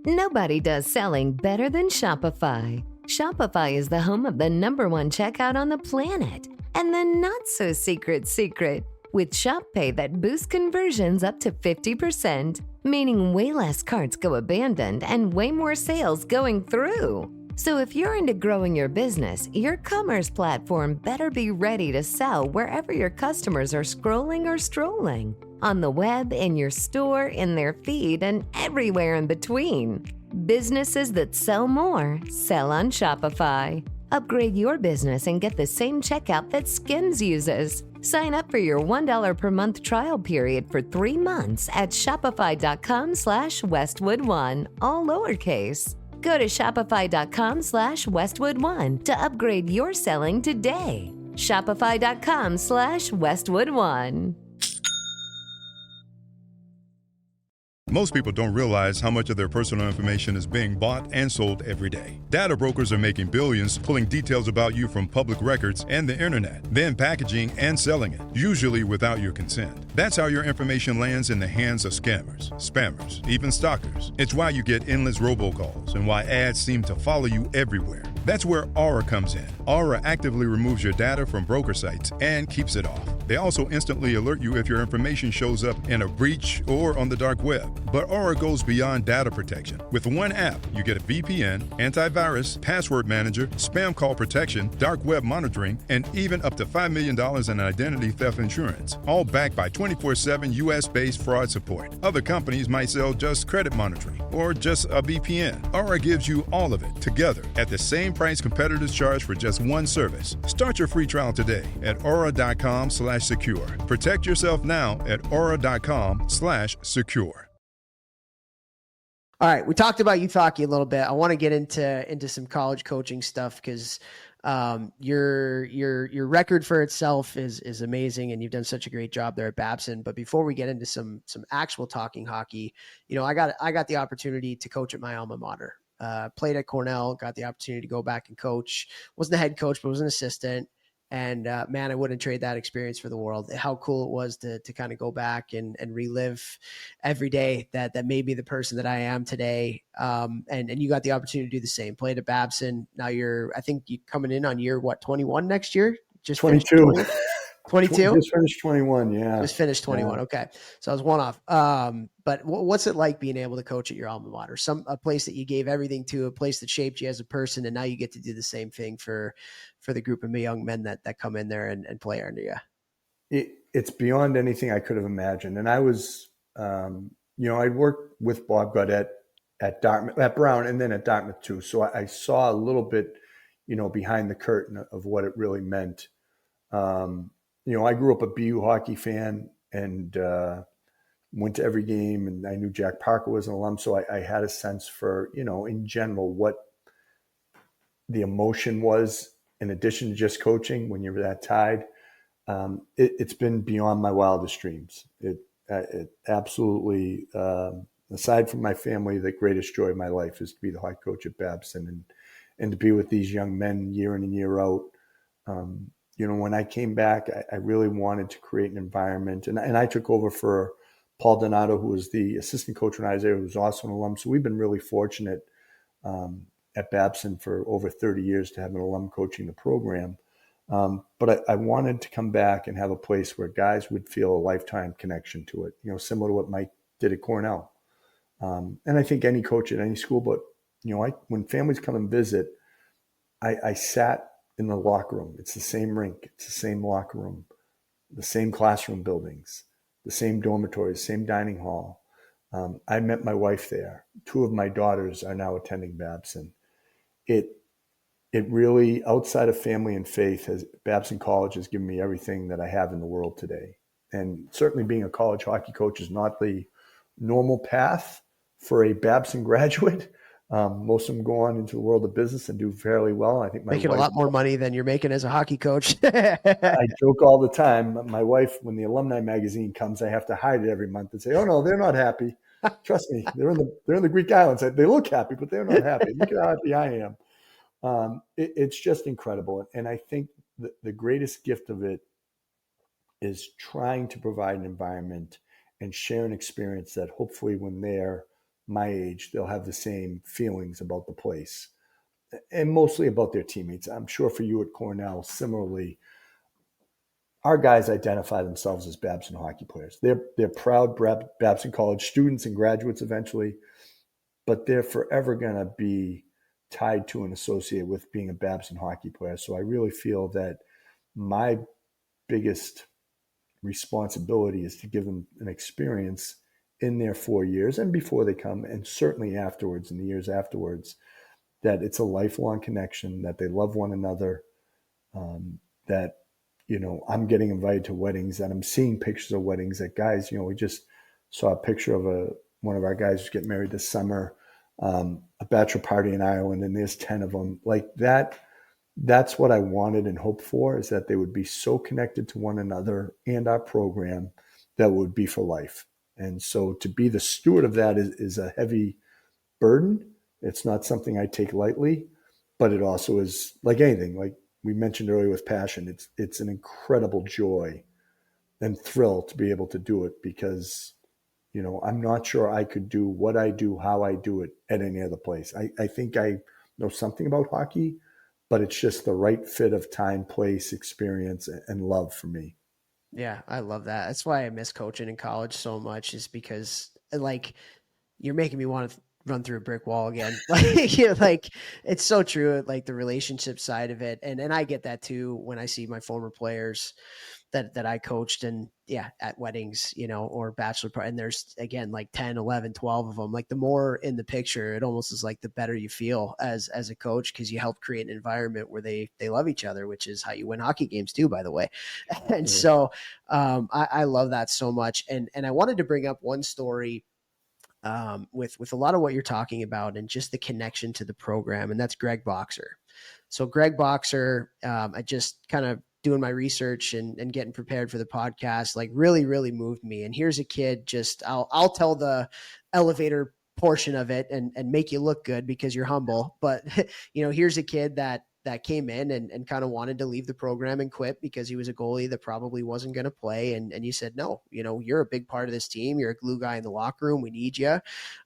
Nobody does selling better than Shopify. Shopify is the home of the #1 checkout on the planet. And the not-so-secret secret, with Shop Pay that boosts conversions up to 50%, meaning way less carts go abandoned and way more sales going through. So if you're into growing your business, your commerce platform better be ready to sell wherever your customers are scrolling or strolling. On the web, in your store, in their feed, and everywhere in between. Businesses that sell more, sell on Shopify. Upgrade your business and get the same checkout that Skims uses. Sign up for your $1 per month trial period for 3 months at shopify.com/Westwood1, all lowercase. Go to shopify.com/Westwood1 to upgrade your selling today. Shopify.com/Westwood1. Most people don't realize how much of their personal information is being bought and sold every day. Data brokers are making billions pulling details about you from public records and the internet, then packaging and selling it, usually without your consent. That's how your information lands in the hands of scammers, spammers, even stalkers. It's why you get endless robocalls and why ads seem to follow you everywhere. That's where Aura comes in. Aura actively removes your data from broker sites and keeps it off. They also instantly alert you if your information shows up in a breach or on the dark web. But Aura goes beyond data protection. With one app, you get a VPN, antivirus, password manager, spam call protection, dark web monitoring, and even up to $5 million in identity theft insurance, all backed by 24/7 US-based fraud support. Other companies might sell just credit monitoring or just a VPN. Aura gives you all of it together at the same price competitors charge for just one service. Start your free trial today at aura.com/secure. Protect yourself now at aura.com/secure. All right, we talked about youth hockey a little bit. I want to get into some college coaching stuff because your record for itself is amazing, and you've done such a great job there at Babson. But before we get into some actual talking hockey, I got the opportunity to coach at my alma mater. Played at Cornell, got the opportunity to go back and coach. Wasn't the head coach, but was an assistant. And man, I wouldn't trade that experience for the world. How cool it was to kind of go back and relive every day that made me the person that I am today. And you got the opportunity to do the same. Played at Babson. Now I think you're coming in on year 21 next year? Just 22. 22? Just finished 21, yeah. Just finished 21. Yeah. Okay. So I was one off. But what's it like being able to coach at your alma mater? A place that you gave everything to, a place that shaped you as a person, and now you get to do the same thing for the group of young men that come in there and play under you. It's beyond anything I could have imagined. And I was, I'd worked with Bob Gaudette at Dartmouth, at Brown, and then at Dartmouth too. So I saw a little bit, behind the curtain of what it really meant. I grew up a BU hockey fan and went to every game, and I knew Jack Parker was an alum. So I had a sense for, in general, what the emotion was in addition to just coaching when you're that tied. It's been beyond my wildest dreams. It absolutely, aside from my family, the greatest joy of my life is to be the hockey coach at Babson and to be with these young men year in and year out. When I came back, I really wanted to create an environment, and I took over for Paul Donato, who was the assistant coach when I was there, who was also an alum. So we've been really fortunate at Babson for over 30 years to have an alum coaching the program. But I wanted to come back and have a place where guys would feel a lifetime connection to it, similar to what Mike did at Cornell. And I think any coach at any school, but, when families come and visit, I sat in the locker room. It's the same rink. It's the same locker room, the same classroom buildings, the same dormitories, same dining hall. I met my wife there. 2 of my daughters are now attending Babson. It really, outside of family and faith, Babson College has given me everything that I have in the world today. And certainly being a college hockey coach is not the normal path for a Babson graduate. Most of them go on into the world of business and do fairly well. I think making a lot more money than you're making as a hockey coach. I joke all the time. My wife, when the alumni magazine comes, I have to hide it every month and say, "Oh no, they're not happy. Trust me, they're in the Greek islands. They look happy, but they're not happy. Look at how happy I am." It's just incredible. And I think the greatest gift of it is trying to provide an environment and share an experience that hopefully when they're my age, they'll have the same feelings about the place and mostly about their teammates. I'm sure for you at Cornell, similarly, our guys identify themselves as Babson hockey players. They're proud Babson College students and graduates eventually, but they're forever going to be tied to and associated with being a Babson hockey player. So I really feel that my biggest responsibility is to give them an experience in their 4 years and before they come, and certainly afterwards, in the years afterwards, that it's a lifelong connection, that they love one another, that, I'm getting invited to weddings, and I'm seeing pictures of weddings that guys, we just saw a picture of one of our guys who's getting married this summer. a bachelor party in Ireland and there's 10 of them like that. That's what I wanted and hoped for, is that they would be so connected to one another and our program that would be for life. And so to be the steward of that is a heavy burden. It's not something I take lightly, but it also is, like anything, like we mentioned earlier with passion, it's an incredible joy and thrill to be able to do it, because I'm not sure I could do what I do, how I do it at any other place. I think I know something about hockey, but it's just the right fit of time, place, experience, and love for me. Yeah, I love that. That's why I miss coaching in college so much, is because like you're making me want to run through a brick wall again. Like it's so true. Like the relationship side of it. And I get that too when I see my former players that I coached, and yeah, at weddings, or bachelor party. And there's again, like 10, 11, 12 of them. Like the more in the picture, it almost is like the better you feel as a coach, because you help create an environment where they love each other, which is how you win hockey games too, by the way. And so I love that so much. And I wanted to bring up one story with a lot of what you're talking about and just the connection to the program, and that's Greg Boxer. So Greg Boxer, I just kind of doing my research and getting prepared for the podcast, like really moved me. And here's a kid, just I'll tell the elevator portion of it and make you look good because you're humble. But here's a kid that came in and kind of wanted to leave the program and quit because he was a goalie that probably wasn't going to play. And you said, no, you're a big part of this team. You're a glue guy in the locker room. We need you.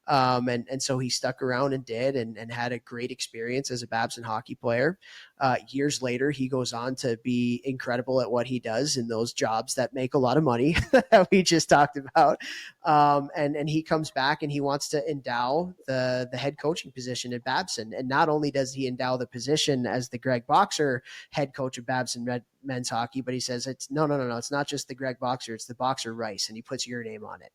And so he stuck around and did, and had a great experience as a Babson hockey player. Years later, he goes on to be incredible at what he does in those jobs that make a lot of money that we just talked about. And he comes back and he wants to endow the head coaching position at Babson. And not only does he endow the position as the Greg Boxer head coach of Babson men's hockey, but he says it's no. It's not just the Greg Boxer, it's the Boxer Rice. And he puts your name on it.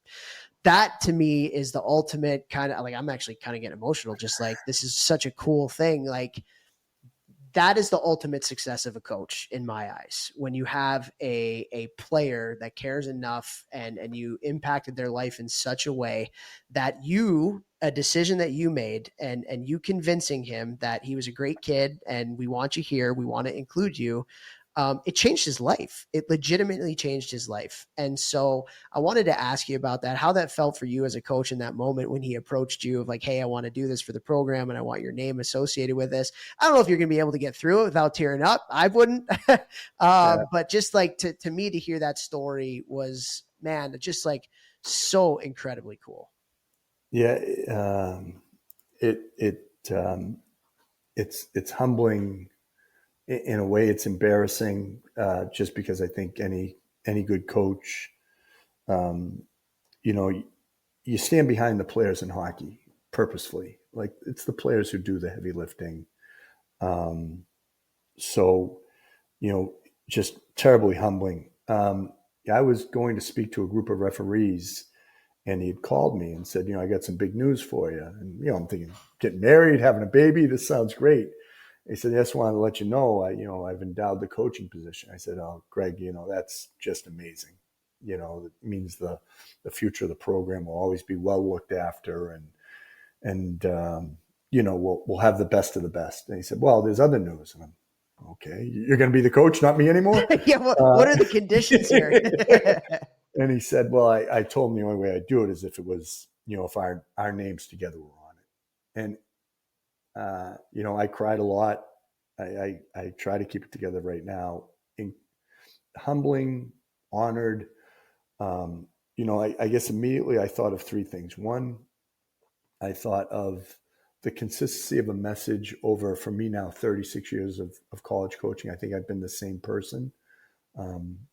That to me is the ultimate kind of, like, I'm actually kind of getting emotional. Just like, this is such a cool thing. Like, that is the ultimate success of a coach in my eyes. When you have a player that cares enough and you impacted their life in such a way that a decision that you made and you convincing him that he was a great kid and we want you here, we want to include you. It changed his life. It legitimately changed his life. And so I wanted to ask you about that, how that felt for you as a coach in that moment when he approached you of like, hey, I want to do this for the program and I want your name associated with this. I don't know if you're going to be able to get through it without tearing up. I wouldn't. But just like to me, to hear that story was, man, just like so incredibly cool. Yeah. It's humbling. In a way, it's embarrassing, just because I think any good coach, you stand behind the players in hockey purposefully. Like, it's the players who do the heavy lifting. So, just terribly humbling. I was going to speak to a group of referees, and he had called me and said, I got some big news for you. And, I'm thinking, getting married, having a baby, this sounds great. He said, I just wanted to let you know, I've endowed the coaching position. I said, oh, Greg, that's just amazing. It means the future of the program will always be well looked after, and we'll have the best of the best. And he said, well, there's other news. And I'm, okay, you're going to be the coach, not me anymore? Yeah. Well, what are the conditions here? And he said, well, I told him the only way I'd do it is if it was, if our names together were on it. And I cried a lot. I try to keep it together right now. Humbling, honored. I guess immediately I thought of three things. One, I thought of the consistency of a message over, for me now, 36 years of college coaching. I think I've been the same person.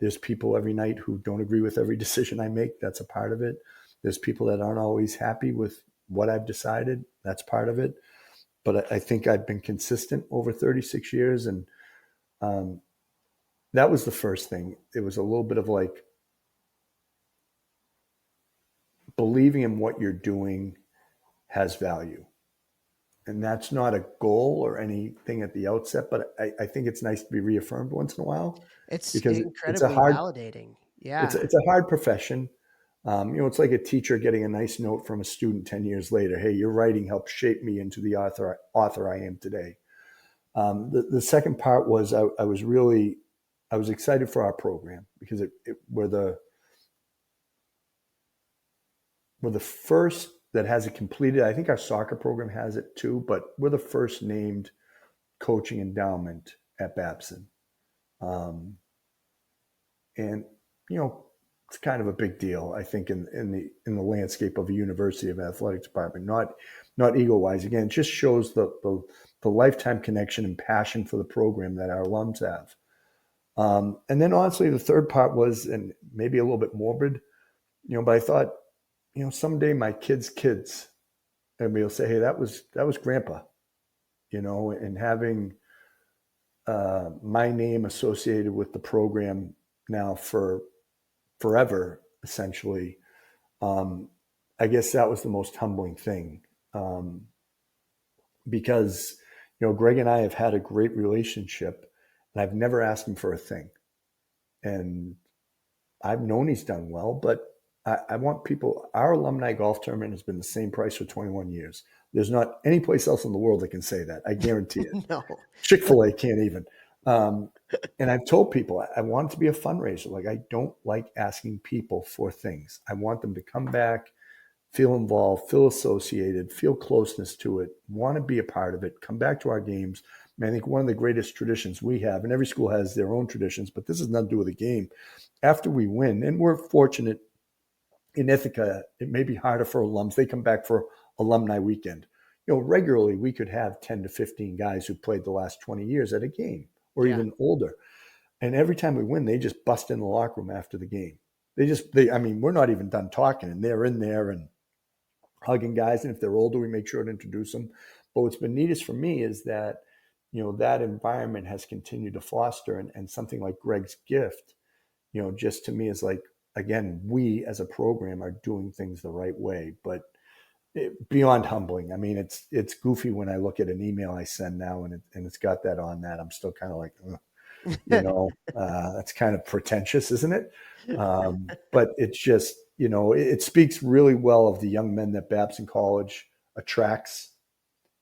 There's people every night who don't agree with every decision I make. That's a part of it. There's people that aren't always happy with what I've decided. That's part of it. But I think I've been consistent over 36 years. And that was the first thing. It was a little bit of like believing in what you're doing has value. And that's not a goal or anything at the outset, but I think it's nice to be reaffirmed once in a while. It's because incredibly validating. Yeah. It's a hard profession. It's like a teacher getting a nice note from a student 10 years later. Hey, your writing helped shape me into the author I am today. The second part was I was excited for our program because we're the first that has it completed. I think our soccer program has it too, but we're the first named coaching endowment at Babson. And, it's kind of a big deal, I think, in the landscape of a university of athletic department, not ego wise. Again, it just shows the lifetime connection and passion for the program that our alums have. And then honestly, the third part was, and maybe a little bit morbid, but I thought, someday my kids' everybody will say, hey, that was grandpa, and having my name associated with the program now for forever, essentially. I guess that was the most humbling thing, because, Greg and I have had a great relationship, and I've never asked him for a thing. And I've known he's done well, but I want people, our alumni golf tournament has been the same price for 21 years. There's not any place else in the world that can say that. I guarantee it. No. Chick-fil-A can't even. And I've told people I want it to be a fundraiser. Like, I don't like asking people for things. I want them to come back, feel involved, feel associated, feel closeness to it, want to be a part of it, come back to our games. I think one of the greatest traditions we have, and every school has their own traditions, but this has nothing to do with the game. After we win, and we're fortunate in Ithaca, it may be harder for alums. They come back for alumni weekend. Regularly we could have 10 to 15 guys who played the last 20 years at a game or even older. And every time we win, they just bust in the locker room after the game. We're not even done talking, and they're in there and hugging guys. And if they're older, we make sure to introduce them. But what's been neatest for me is that, that environment has continued to foster, and something like Greg's gift, just to me is like, again, we as a program are doing things the right way, but beyond humbling. I mean, it's goofy when I look at an email I send now and it's got that on that. I'm still kind of like, that's kind of pretentious, isn't it? But it's just, it speaks really well of the young men that Babson College attracts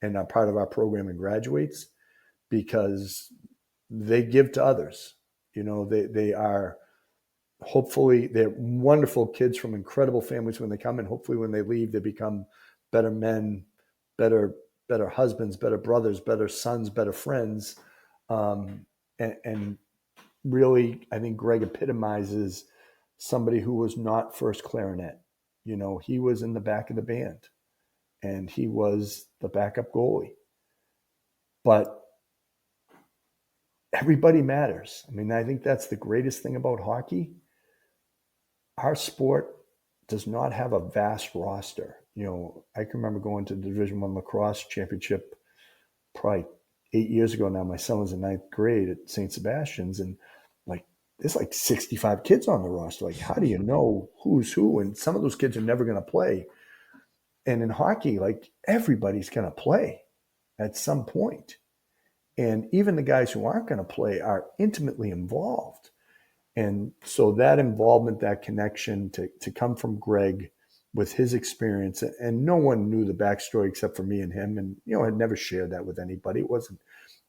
and are part of our program and graduates, because they give to others. They are, hopefully they're wonderful kids from incredible families when they come, and hopefully when they leave, they become better men, better husbands, better brothers, better sons, better friends. And really, I think Greg epitomizes somebody who was not first clarinet. He was in the back of the band, and he was the backup goalie. But everybody matters. I mean, I think that's the greatest thing about hockey. Our sport does not have a vast roster. I can remember going to the Division I lacrosse championship probably 8 years ago now. My son was in ninth grade at St. Sebastian's, and there's 65 kids on the roster. Like, how do you know who's who? And some of those kids are never going to play. And in hockey, everybody's going to play at some point. And even the guys who aren't going to play are intimately involved. And so that involvement, that connection to come from Greg with his experience, and no one knew the backstory except for me and him. And, I'd never shared that with anybody. It wasn't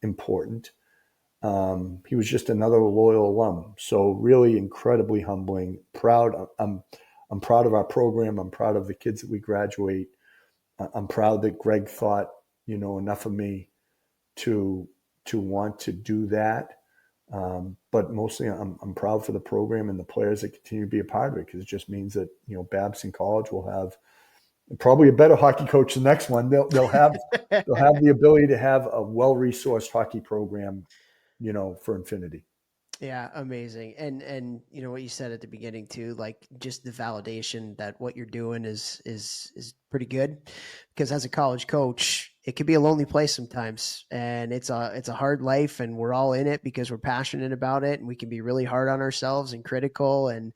important. He was just another loyal alum. So really incredibly humbling, proud. I'm proud of our program. I'm proud of the kids that we graduate. I'm proud that Greg thought, enough of me to want to do that. But mostly I'm proud for the program and the players that continue to be a part of it, because it just means that, Babson College will have probably a better hockey coach the next one. They'll have the ability to have a well-resourced hockey program, for infinity. Yeah, amazing. And what you said at the beginning too, just the validation that what you're doing is pretty good, because as a college coach, it can be a lonely place sometimes, and it's a hard life, and we're all in it because we're passionate about it, and we can be really hard on ourselves and critical. And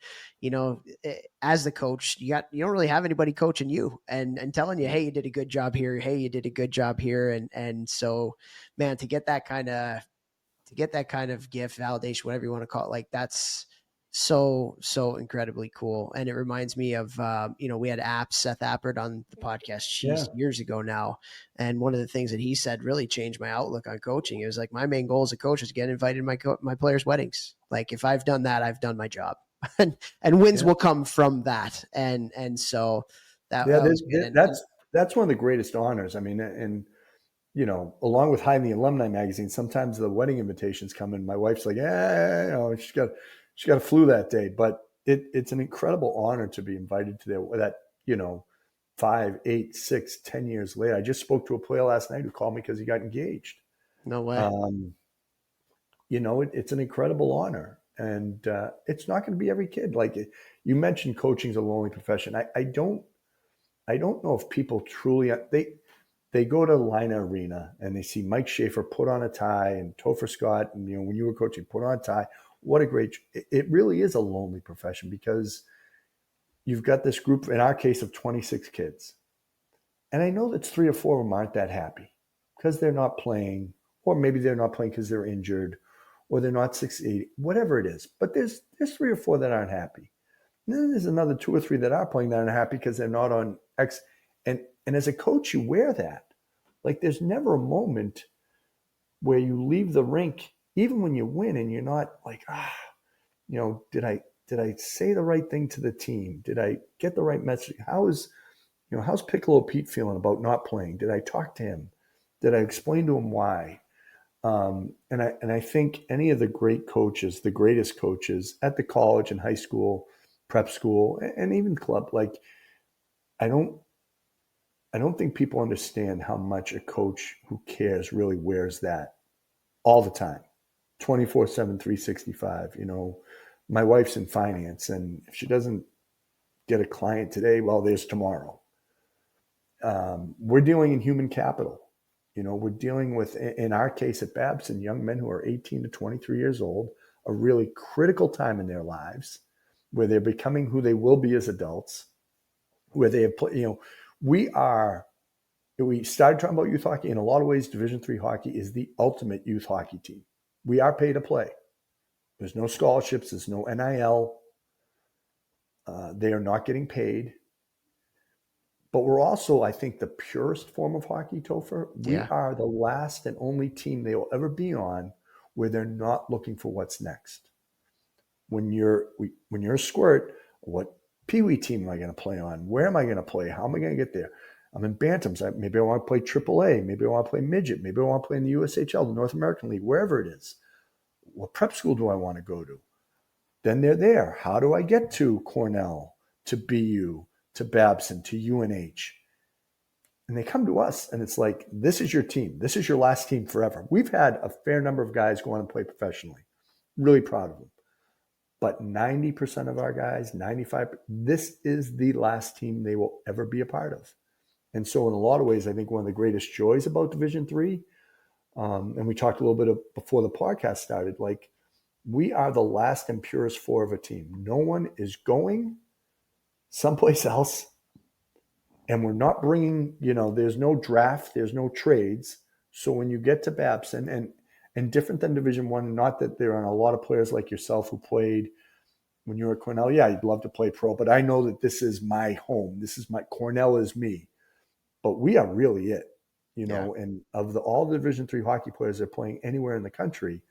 as the coach, you don't really have anybody coaching you and telling you, hey, you did a good job here, hey, you did a good job here. And so, man, to get that kind of gift, validation, whatever you want to call it, that's so incredibly cool. And it reminds me of we had Seth Appert on the podcast years ago now, and one of the things that he said really changed my outlook on coaching. It was like, my main goal as a coach is to get invited to my players' weddings. Like, if I've done that, I've done my job. and wins will come from that. And so that was good. That's one of the greatest honors. I mean, and along with hiding the alumni magazine, sometimes the wedding invitations come in. My wife's like, she got a flu that day, but it's an incredible honor to be invited to that, 5, 8, 6, 10 years later. I just spoke to a player last night who called me because he got engaged. No way. It's an incredible honor, and it's not going to be every kid. Like you mentioned, coaching is a lonely profession. I don't know if people truly, they go to Lina Arena and they see Mike Schaefer put on a tie, and Topher Scott, and when you were coaching, put on a tie. What a great, it really is a lonely profession, because you've got this group, in our case, of 26 kids. And I know that 3 or 4 of them aren't that happy because they're not playing, or maybe they're not playing because they're injured, or they're not succeeding, whatever it is. But there's 3 or 4 that aren't happy. And then there's another 2 or 3 that are playing that aren't happy because they're not on X. And as a coach, you wear that. Like, there's never a moment where you leave the rink, even when you win, and you're not like, did I say the right thing to the team? Did I get the right message? How's Piccolo Pete feeling about not playing? Did I talk to him? Did I explain to him why? And I think any of the great coaches, the greatest coaches at the college and high school, prep school, and even club, like, I don't think people understand how much a coach who cares really wears that all the time, 24/7, 365. My wife's in finance, and if she doesn't get a client today, well, there's tomorrow. We're dealing in human capital. We're dealing with, in our case at Babson, young men who are 18 to 23 years old, a really critical time in their lives where they're becoming who they will be as adults, where they have, we started talking about youth hockey. In a lot of ways, Division III hockey is the ultimate youth hockey team. We are pay to play. There's no scholarships. There's no NIL. They are not getting paid. But we're also, I think, the purest form of hockey, Topher. We are the last and only team they will ever be on where they're not looking for what's next. When you're a squirt, what peewee team am I going to play on? Where am I going to play? How am I going to get there? I'm in Bantams. Maybe I want to play AAA. Maybe I want to play midget. Maybe I want to play in the USHL, the North American League, wherever it is. What prep school do I want to go to? Then they're there. How do I get to Cornell, to BU, to Babson, to UNH? And they come to us, and it's like, this is your team. This is your last team forever. We've had a fair number of guys go on and play professionally. Really proud of them. But 90% of our guys, 95%, this is the last team they will ever be a part of. And so in a lot of ways, I think one of the greatest joys about Division III, and we talked a little bit before the podcast started, like, we are the last and purest 4 of a team. No one is going someplace else. And we're not bringing, there's no draft, there's no trades. So when you get to Babson, and different than Division I, not that there are a lot of players like yourself who played when you were at Cornell. Yeah, you'd love to play pro, but I know that this is my home. Cornell is me. But we are really it, and of all the Division III hockey players that are playing anywhere in the country,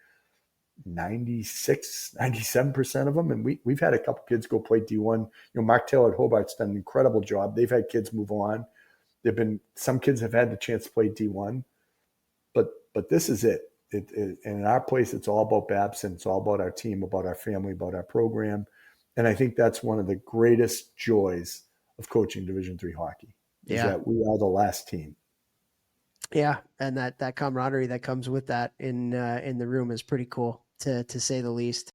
96, 97% of them. And we've had a couple kids go play D1. Mark Taylor at Hobart's done an incredible job. They've had kids move on. Some kids have had the chance to play D1, but this is it. And in our place, it's all about Babson. It's all about our team, about our family, about our program. And I think that's one of the greatest joys of coaching Division III hockey. Is that we are the last team. Yeah, and that camaraderie that comes with that in the room is pretty cool, to say the least.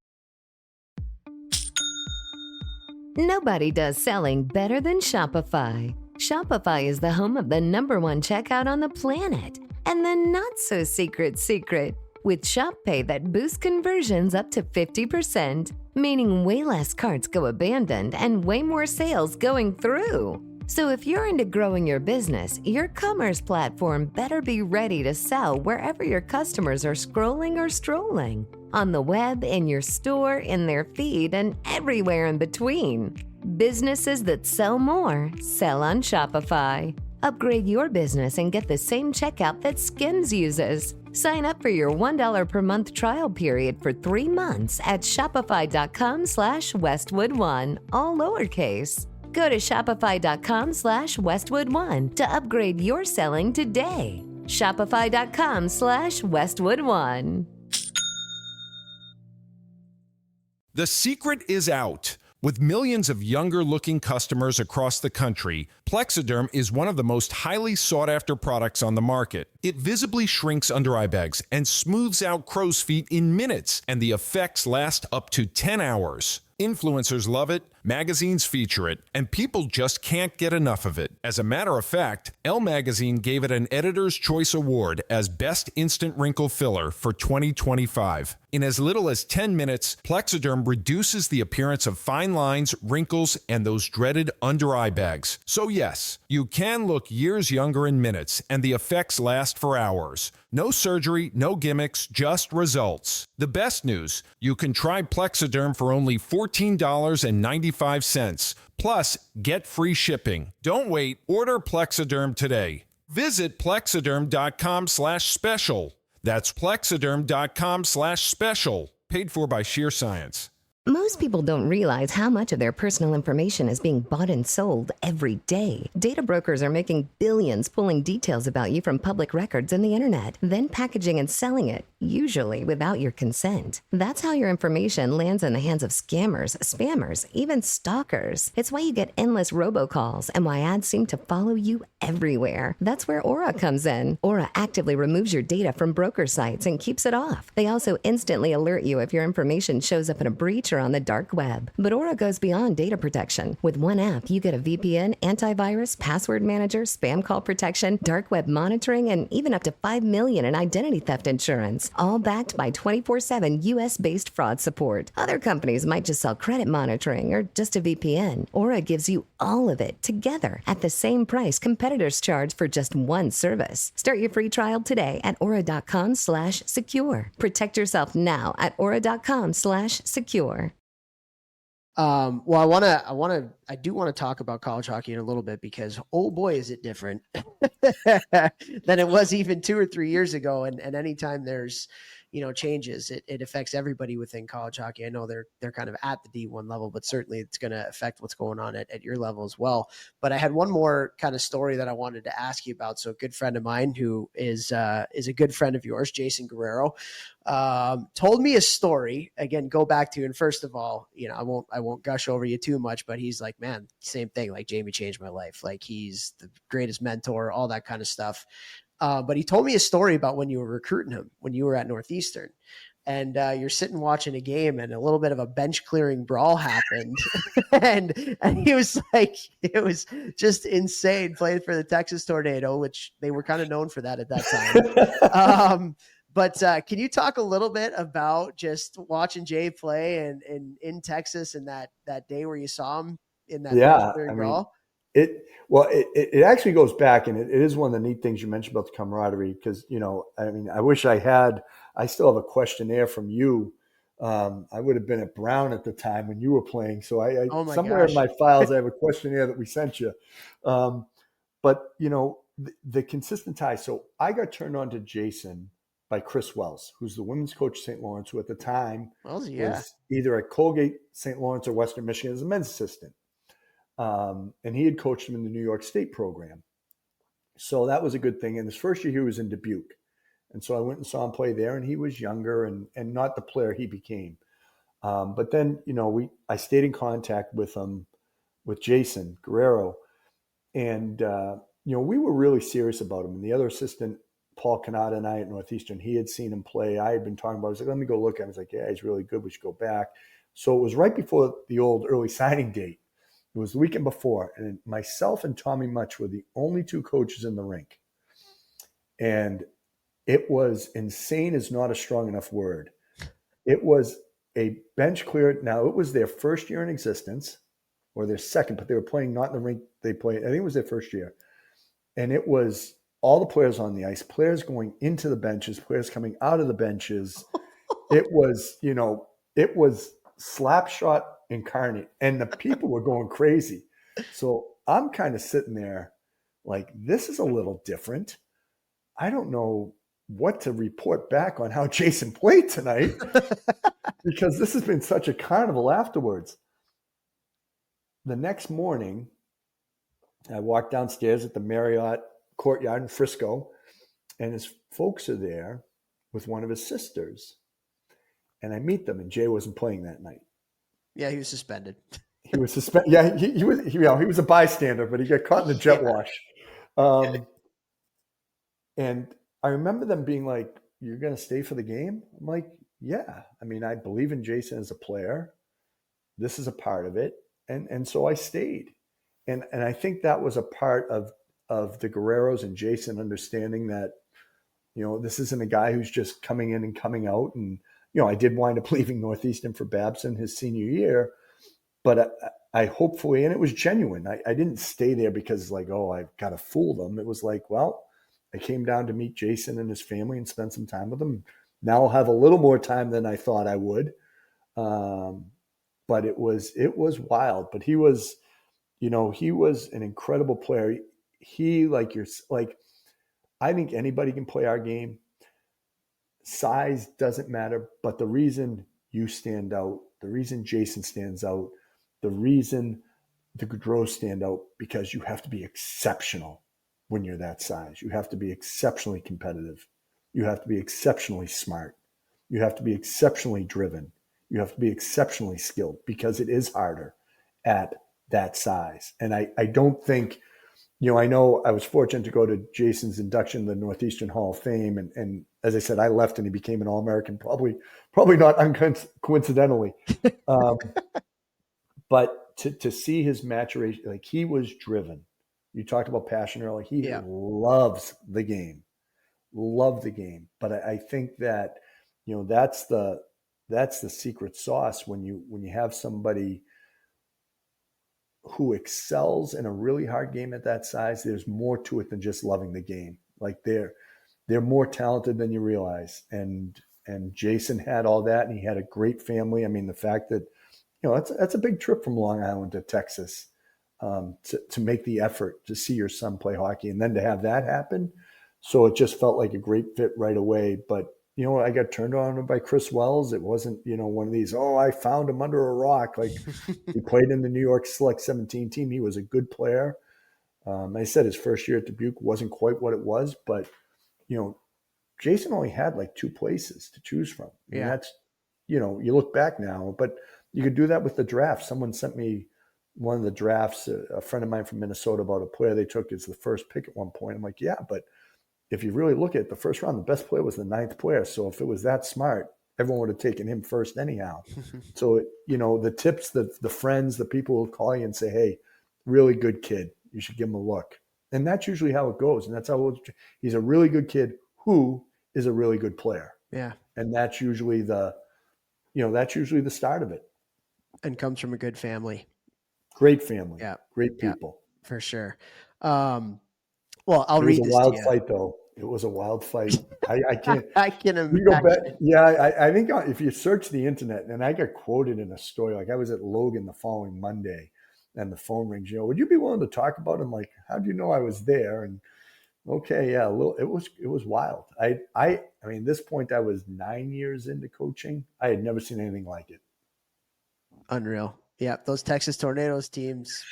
Nobody does selling better than Shopify. Shopify is the home of the #1 checkout on the planet, and the not-so-secret secret, with Shop Pay that boosts conversions up to 50%, meaning way less carts go abandoned and way more sales going through. So if you're into growing your business, your commerce platform better be ready to sell wherever your customers are scrolling or strolling. On the web, in your store, in their feed, and everywhere in between. Businesses that sell more sell on Shopify. Upgrade your business and get the same checkout that Skims uses. Sign up for your $1 per month trial period for 3 months at shopify.com/Westwood1, all lowercase. Go to shopify.com/Westwood1 to upgrade your selling today. Shopify.com/Westwood1. The secret is out. With millions of younger-looking customers across the country, Plexiderm is one of the most highly sought-after products on the market. It visibly shrinks under eye bags and smooths out crow's feet in minutes, and the effects last up to 10 hours. Influencers love it, magazines feature it, and people just can't get enough of it. As a matter of fact, Elle Magazine gave it an Editor's Choice Award as Best Instant Wrinkle Filler for 2025. In as little as 10 minutes, Plexiderm reduces the appearance of fine lines, wrinkles, and those dreaded under-eye bags. So yes, you can look years younger in minutes, and the effects last for hours. No surgery, no gimmicks, just results. The best news, you can try Plexiderm for only $14.95. Plus, get free shipping. Don't wait. Order Plexiderm today. Visit plexiderm.com/special. That's plexiderm.com/special. Paid for by Sheer Science. Most people don't realize how much of their personal information is being bought and sold every day. Data brokers are making billions pulling details about you from public records and the internet, then packaging and selling it, usually without your consent. That's how your information lands in the hands of scammers, spammers, even stalkers. It's why you get endless robocalls and why ads seem to follow you everywhere. That's where Aura comes in. Aura actively removes your data from broker sites and keeps it off. They also instantly alert you if your information shows up in a breach or on the dark web. But Aura goes beyond data protection. With one app, you get a VPN, antivirus, password manager, spam call protection, dark web monitoring, and even up to $5 million in identity theft insurance, all backed by 24/7 US-based fraud support. Other companies might just sell credit monitoring or just a VPN. Aura gives you all of it together at the same price competitors charge for just one service. Start your free trial today at aura.com/secure. Protect yourself now at aura.com/secure. Well, I do want to talk about college hockey in a little bit because, oh boy, is it different than it was even 2 or 3 years ago. And anytime there's, changes, it affects everybody within college hockey. I know they're kind of at the D1 level, but certainly it's going to affect what's going on at your level as well. But I had one more kind of story that I wanted to ask you about. So a good friend of mine who is a good friend of yours, Jason Guerrero, told me a story. Again, go back to, and first of all, I won't gush over you too much, but he's like, man, same thing. Like, Jamie changed my life. Like, he's the greatest mentor, all that kind of stuff. But he told me a story about when you were recruiting him, when you were at Northeastern, and you're sitting watching a game and a little bit of a bench clearing brawl happened. and he was like, it was just insane playing for the Texas Tornado, which they were kind of known for that at that time. But can you talk a little bit about just watching Jay play and in Texas and that day where you saw him in that bench clearing brawl? It actually goes back, and it is one of the neat things you mentioned about the camaraderie, because, I wish I still have a questionnaire from you. I would have been at Brown at the time when you were playing. So somewhere in my files, I have a questionnaire that we sent you. But the consistent tie. So I got turned on to Jason by Chris Wells, who's the women's coach at St. Lawrence, who at the time was either at Colgate, St. Lawrence, or Western Michigan as a men's assistant. And he had coached him in the New York State program. So that was a good thing. And his first year, he was in Dubuque. And so I went and saw him play there, and he was younger and not the player he became. But then, I stayed in contact with him, with Jason Guerrero. And, we were really serious about him. And the other assistant, Paul Canada, and I at Northeastern, he had seen him play. I had been talking about it. I was like, let me go look at him. I was like, yeah, he's really good. We should go back. So it was right before the old early signing date. It was the weekend before, and myself and Tommy Much were the only two coaches in the rink. And it was insane is not a strong enough word. It was a bench clear. Now, it was their first year in existence, or their second, but they were playing not in the rink they played. I think it was their first year. And it was all the players on the ice, players going into the benches, players coming out of the benches. It was, it was Slapshot incarnate, and the people were going crazy. So I'm kind of sitting there like, this is a little different. I don't know what to report back on how Jason played tonight because this has been such a carnival afterwards. The next morning, I walked downstairs at the Marriott Courtyard in Frisco, and his folks are there with one of his sisters. And I meet them, and Jay wasn't playing that night. Yeah, he was suspended. He was suspended. Yeah, he was a bystander, but he got caught in the jet wash. And I remember them being like, "You're going to stay for the game?" I'm like, "Yeah." I mean, I believe in Jason as a player. This is a part of it, and so I stayed. And I think that was a part of the Guerreros and Jason understanding that, this isn't a guy who's just coming in and coming out. And I did wind up leaving Northeastern for Babson his senior year, but I hopefully, and it was genuine. I didn't stay there because like, oh, I've got to fool them. It was like, well, I came down to meet Jason and his family and spend some time with them. Now I'll have a little more time than I thought I would. But it was wild. But he was an incredible player. I think anybody can play our game. Size doesn't matter, but the reason you stand out, the reason Jason stands out, the reason the Gaudreaus stand out, because you have to be exceptional when you're that size. You have to be exceptionally competitive. You have to be exceptionally smart. You have to be exceptionally driven. You have to be exceptionally skilled because it is harder at that size. And I don't think, I know I was fortunate to go to Jason's induction in the Northeastern Hall of Fame. And as I said, I left and he became an All-American, probably not coincidentally. But to see his maturation, like he was driven. You talked about passion earlier. He loves the game. But I think that, that's the secret sauce when you have somebody who excels in a really hard game at that size. There's more to it than just loving the game. Like they're more talented than you realize. And Jason had all that, and he had a great family. I mean, the fact that, that's a big trip from Long Island to Texas to make the effort to see your son play hockey and then to have that happen. So it just felt like a great fit right away. But, I got turned on by Chris Wells. It wasn't, one of these, oh, I found him under a rock. Like he played in the New York Select 17 team. He was a good player. I said his first year at Dubuque wasn't quite what it was, but, Jason only had like 2 places to choose from. And that's, you look back now, but you could do that with the draft. Someone sent me one of the drafts, a friend of mine from Minnesota, about a player they took as the first pick at one point. I'm like, yeah, but if you really look at the first round, the best player was the 9th player. So if it was that smart, everyone would have taken him first anyhow. So, the tips, the friends, the people who call you and say, hey, really good kid, you should give him a look. And that's usually how it goes. And that's how he's a really good kid who is a really good player. Yeah. And that's usually the start of it. And comes from a good family. Great family. Yeah. Great people. Yeah, for sure. Well, I'll read this. It was a wild fight, though. It was a wild fight. I can't. I can imagine. Go back, yeah, I think if you search the internet, and I got quoted in a story, like I was at Logan the following Monday, and the phone rings. Would you be willing to talk about it? I'm like, how do you know I was there? And okay, yeah, it was wild. I mean, this point I was 9 years into coaching. I had never seen anything like it. Unreal. Yeah, those Texas Tornadoes teams.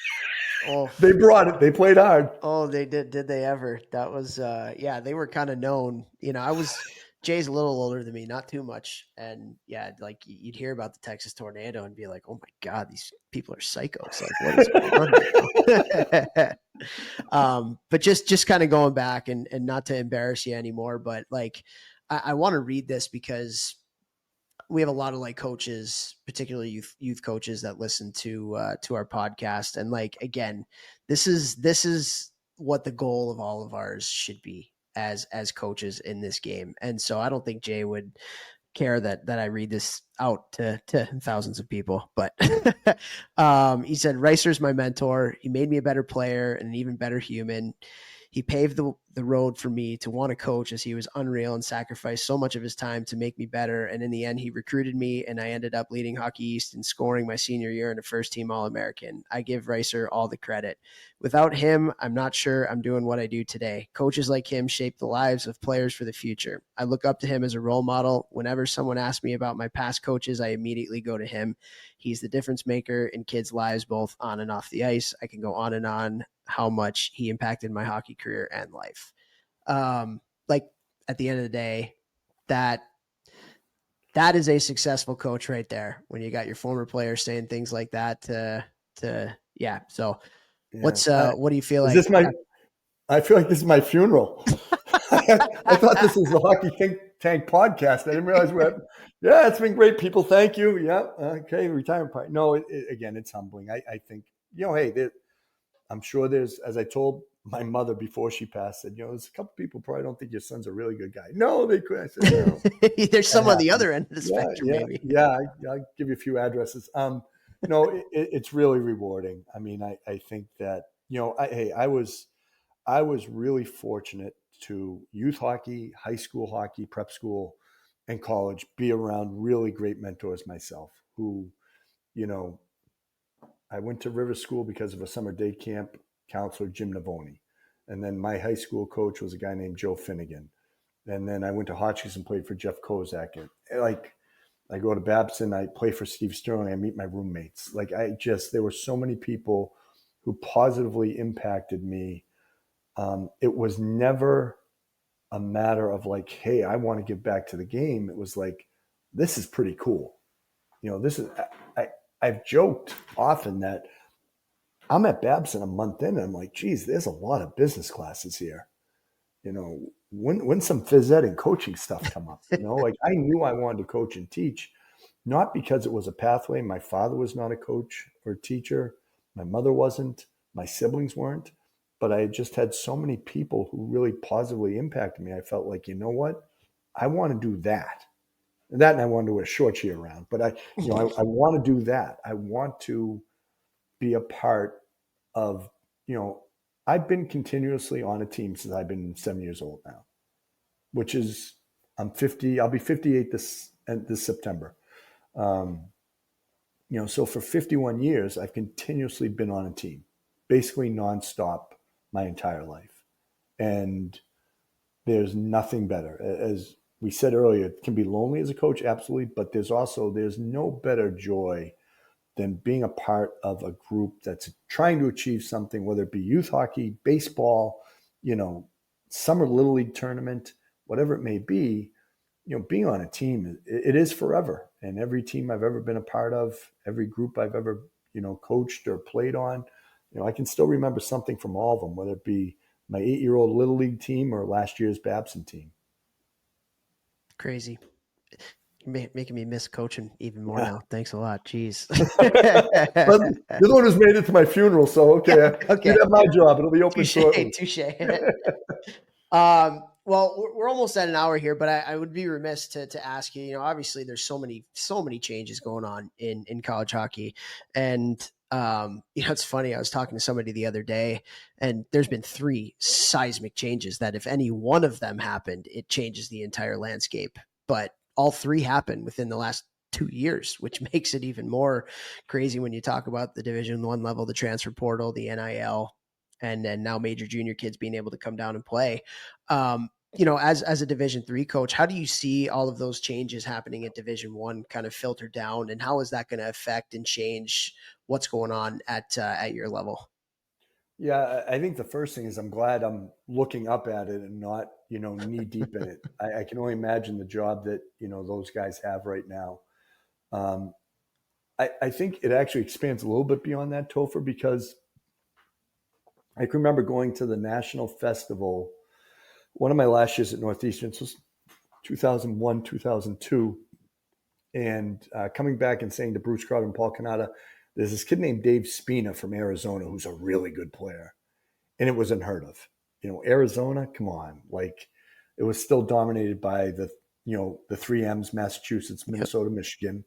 Oh, they brought it. They played hard. Oh, they did. Did they ever? That was, they were kind of known. Jay's a little older than me, not too much. And yeah, like you'd hear about the Texas Tornado and be like, oh my God, these people are psychos. Like, what is going on? But just kind of going back and not to embarrass you anymore, but like, I want to read this because we have a lot of like coaches, particularly youth coaches that listen to our podcast. And like, again, this is what the goal of all of ours should be as coaches in this game. And so I don't think Jay would care that I read this out to thousands of people, but he said, Reiser's my mentor. He made me a better player and an even better human. He paved the road for me to want to coach, as he was unreal and sacrificed so much of his time to make me better. And in the end, he recruited me, and I ended up leading Hockey East and scoring my senior year in a first-team All-American. I give Ricer all the credit. Without him, I'm not sure I'm doing what I do today. Coaches like him shape the lives of players for the future. I look up to him as a role model. Whenever someone asks me about my past coaches, I immediately go to him. He's the difference maker in kids' lives, both on and off the ice. I can go on and on how much he impacted my hockey career and life. Like, at the end of the day, that is a successful coach right there. When you got your former players saying things like that yeah. So what do you feel like? I feel like this is my funeral. I thought this was a Hockey Think Tank podcast. I didn't realize it's been great. People, thank you. Yeah. Okay. Retirement party. No, again, it's humbling. I think, hey, I'm sure there's, as I told my mother before she passed, said, there's a couple people probably don't think your son's a really good guy. No, they could. I said, no. There's some on the other end of the spectrum, maybe. Yeah. I'll give you a few addresses. It's really rewarding. I mean, I think that, I was really fortunate to youth hockey, high school hockey, prep school, and college be around really great mentors myself who, I went to River School because of a summer day camp counselor, Jim Navoni. And then my high school coach was a guy named Joe Finnegan. And then I went to Hotchkiss and played for Jeff Kozak. And I go to Babson, I play for Steve Sterling, I meet my roommates. There were so many people who positively impacted me. It was never a matter of like, hey, I want to give back to the game. It was like, this is pretty cool. I've joked often that I'm at Babson a month in and I'm like, geez, there's a lot of business classes here. When some phys ed and coaching stuff come up, I knew I wanted to coach and teach, not because it was a pathway. My father was not a coach or a teacher. My mother wasn't. My siblings weren't. But I just had so many people who really positively impacted me. I felt like, you know what? I want to do that. And I want to wear shorts year round. But I want to do that. I want to be a part of, I've been continuously on a team since I've been 7 years old now, which is, I'm 50. I'll be 58 this September. So for 51 years, I've continuously been on a team, basically nonstop my entire life. And there's nothing better. As we said earlier, it can be lonely as a coach, absolutely, but there's no better joy than being a part of a group that's trying to achieve something, whether it be youth hockey, baseball, summer little league tournament, whatever it may be. Being on a team, it is forever. And every team I've ever been a part of, every group I've ever, coached or played on, I can still remember something from all of them, whether it be my 8-year-old little league team or last year's Babson team. Crazy. You're making me miss coaching even more now. Thanks a lot. Jeez. But you're the one who's made it to my funeral, so okay. You have my job. It'll be open shortly. Touche. Well, we're almost at an hour here, but I would be remiss to ask you, obviously there's so many changes going on in college hockey. And, it's funny. I was talking to somebody the other day, and there's been 3 seismic changes that if any one of them happened, it changes the entire landscape. But all 3 happened within the last 2 years, which makes it even more crazy when you talk about the Division I level, the transfer portal, the NIL, and then now major junior kids being able to come down and play. As a Division III coach, how do you see all of those changes happening at Division I kind of filter down, and how is that going to affect and change what's going on at your level? Yeah, I think the first thing is I'm glad I'm looking up at it and not, knee deep in it. I can only imagine the job that, those guys have right now. I think it actually expands a little bit beyond that, Topher, because I can remember going to the National Festival. One of my last years at Northeastern, this was 2001, 2002, and coming back and saying to Bruce Crowder and Paul Canada, there's this kid named Dave Spina from Arizona who's a really good player. And it was unheard of. Arizona, come on. It was still dominated by the 3Ms, Massachusetts, Minnesota, Michigan,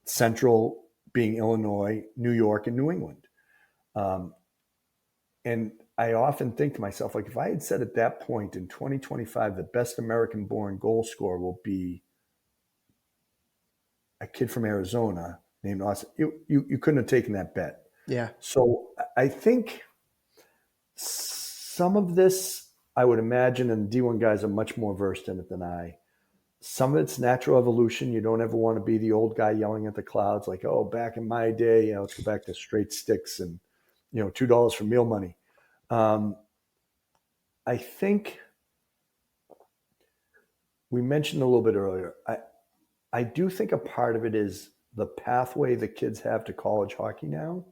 Central being Illinois, New York, and New England. And I often think to myself, like, if I had said at that point in 2025, the best American-born goal scorer will be a kid from Arizona named Austin, you couldn't have taken that bet. Yeah. So I think some of this, I would imagine, and D1 guys are much more versed in it than I. Some of it's natural evolution. You don't ever want to be the old guy yelling at the clouds like, oh, back in my day, let's go back to straight sticks and, $2 for meal money. I think we mentioned a little bit earlier, I do think a part of it is the pathway the kids have to college hockey now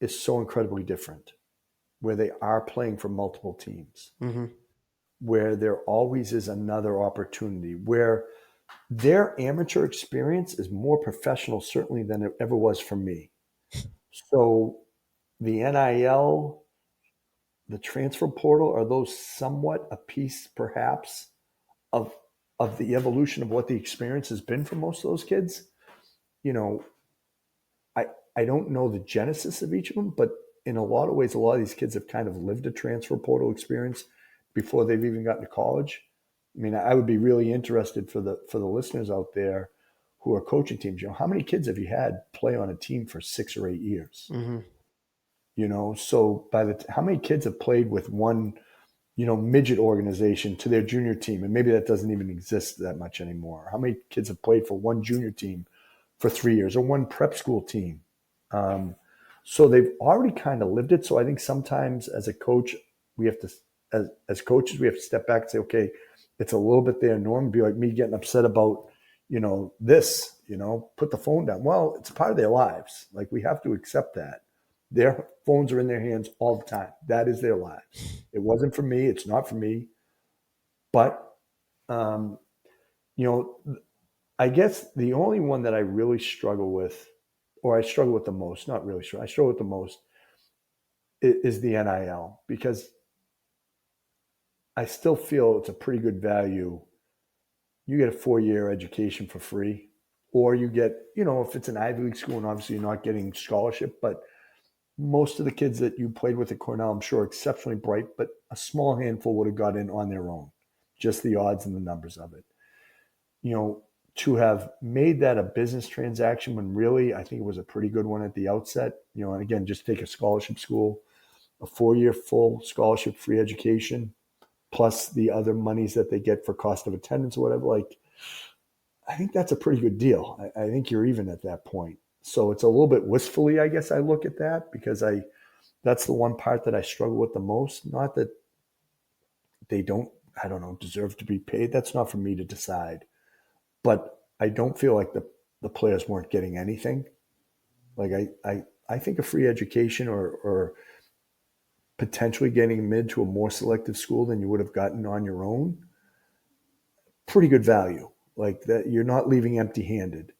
is so incredibly different, where they are playing for multiple teams, where there always is another opportunity, where their amateur experience is more professional, certainly, than it ever was for me. So the NIL, the transfer portal, are those somewhat a piece, perhaps, of the evolution of what the experience has been for most of those kids? I don't know the genesis of each of them, but in a lot of ways, a lot of these kids have kind of lived a transfer portal experience before they've even gotten to college. I mean, I would be really interested for the listeners out there who are coaching teams. How many kids have you had play on a team for 6 or 8 years? So how many kids have played with one, midget organization to their junior team, and maybe that doesn't even exist that much anymore? How many kids have played for one junior team for 3 years, or one prep school team? So they've already kind of lived it. So I think sometimes as a coach, we have to, as coaches, we have to step back and say, okay, it's a little bit their norm. Be like me getting upset about, this, put the phone down. Well, it's part of their lives. Like, we have to accept that. Their phones are in their hands all the time. That is their lives. It wasn't for me. It's not for me. But, I guess the only one that I really struggle with, or I struggle with the most, not really sure, I struggle with the most, is the NIL, because I still feel it's a pretty good value. You get a 4-year education for free, or you get, if it's an Ivy League school, and obviously you're not getting scholarship, but most of the kids that you played with at Cornell, I'm sure, are exceptionally bright, but a small handful would have got in on their own, just the odds and the numbers of it. To have made that a business transaction when really I think it was a pretty good one at the outset, and again, just take a scholarship school, a 4-year full scholarship free education, plus the other monies that they get for cost of attendance or whatever. Like, I think that's a pretty good deal. I think you're even at that point. So it's a little bit wistfully, I guess, I look at that, because that's the one part that I struggle with the most. Not that they don't, deserve to be paid. That's not for me to decide. But I don't feel like the players weren't getting anything. Like, I think a free education or potentially getting them into a more selective school than you would have gotten on your own, pretty good value. Like, that, you're not leaving empty-handed.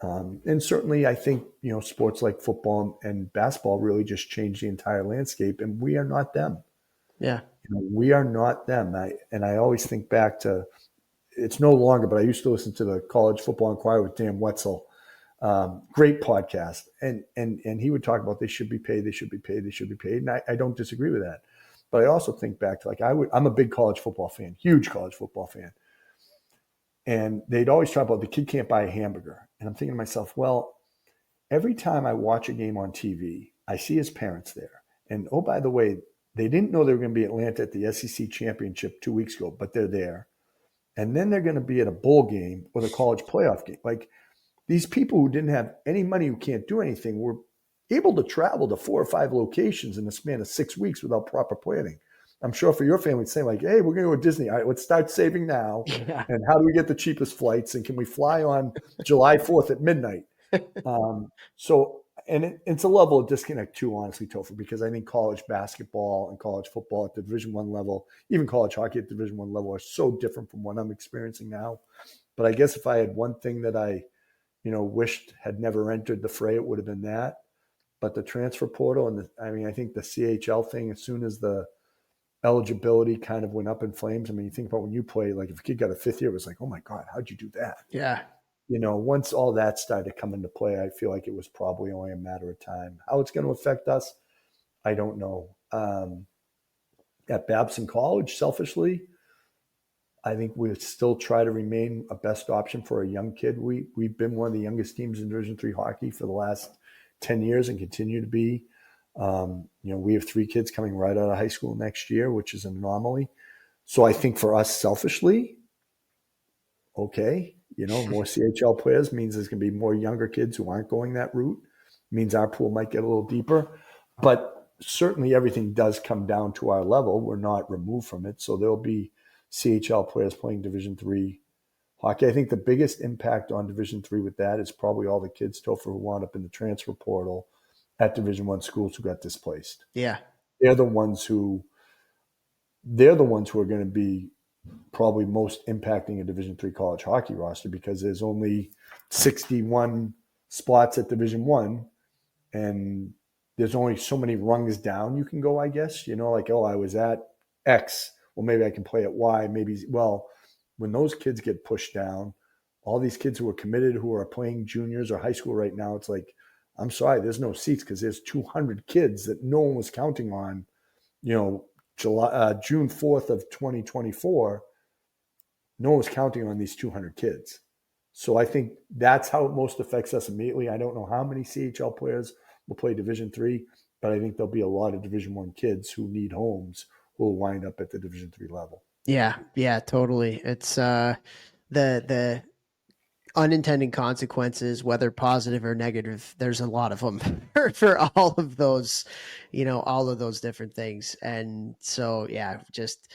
And certainly I think, sports like football and basketball really just changed the entire landscape, and we are not them. Yeah. We are not them. I always think back to, it's no longer, but I used to listen to the College Football Inquirer with Dan Wetzel. Great podcast. And he would talk about they should be paid. And I don't disagree with that. But I also think back to, like, I'm a big college football fan, huge college football fan. And they'd always talk about the kid can't buy a hamburger. And I'm thinking to myself, well, every time I watch a game on TV, I see his parents there. And, oh, by the way, they didn't know they were going to be in Atlanta at the SEC championship 2 weeks ago, but they're there. And then they're going to be at a bowl game or the college playoff game. Like, these people who didn't have any money, who can't do anything, were able to travel to 4 or 5 locations in the span of 6 weeks without proper planning. I'm sure for your family, it's saying, like, hey, we're going to go to Disney. All right, let's start saving now. Yeah. And how do we get the cheapest flights? And can we fly on July 4th at midnight? It's a level of disconnect too, honestly, Topher, because I think college basketball and college football at the Division I level, even college hockey at the Division I level, are so different from what I'm experiencing now. But I guess if I had one thing that I, wished had never entered the fray, it would have been that. But the transfer portal and I think the CHL thing, as soon as the eligibility kind of went up in flames. I mean, you think about when you play, like, if a kid got a 5th year, it was like, oh my God, how'd you do that? Yeah. Once all that started to come into play, I feel like it was probably only a matter of time. How it's going to affect us, I don't know. at Babson College, selfishly, I think we still try to remain a best option for a young kid. We've been one of the youngest teams in Division III hockey for the last 10 years and continue to be. We have 3 kids coming right out of high school next year, which is an anomaly. So I think for us selfishly, okay, more CHL players means there's going to be more younger kids who aren't going that route. Means our pool might get a little deeper. But certainly everything does come down to our level. We're not removed from it. So there'll be CHL players playing Division III hockey. I think the biggest impact on Division III with that is probably all the kids, Topher, who wound up in the transfer portal at Division I schools who got displaced. Yeah. They're the ones who are going to be probably most impacting a Division III college hockey roster, because there's only 61 spots at Division I, and there's only so many rungs down you can go, I guess. I was at X. Well, maybe I can play at Y. When those kids get pushed down, all these kids who are committed, who are playing juniors or high school right now, it's like, I'm sorry, there's no seats, because there's 200 kids that no one was counting on, June 4th of 2024. No one was counting on these 200 kids. So I think that's how it most affects us immediately. I don't know how many CHL players will play Division III, but I think there'll be a lot of Division I kids who need homes who will wind up at the Division III level. Yeah, totally. It's the unintended consequences, whether positive or negative, there's a lot of them for all of those, all of those different things. And so, yeah, just,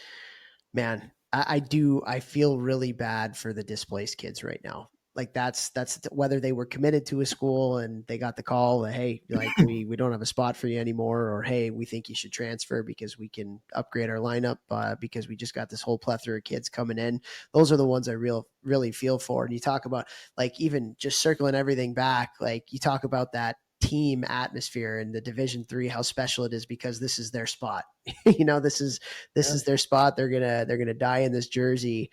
man, I feel really bad for the displaced kids right now. Like that's whether they were committed to a school and they got the call that, hey, like we don't have a spot for you anymore, or hey, we think you should transfer because we can upgrade our lineup because we just got this whole plethora of kids coming in. Those are the ones I really feel for. And you talk about, like, even just circling everything back, like you talk about that team atmosphere in the Division III, how special it is because this is their spot. This is their spot. They're gonna die in this jersey.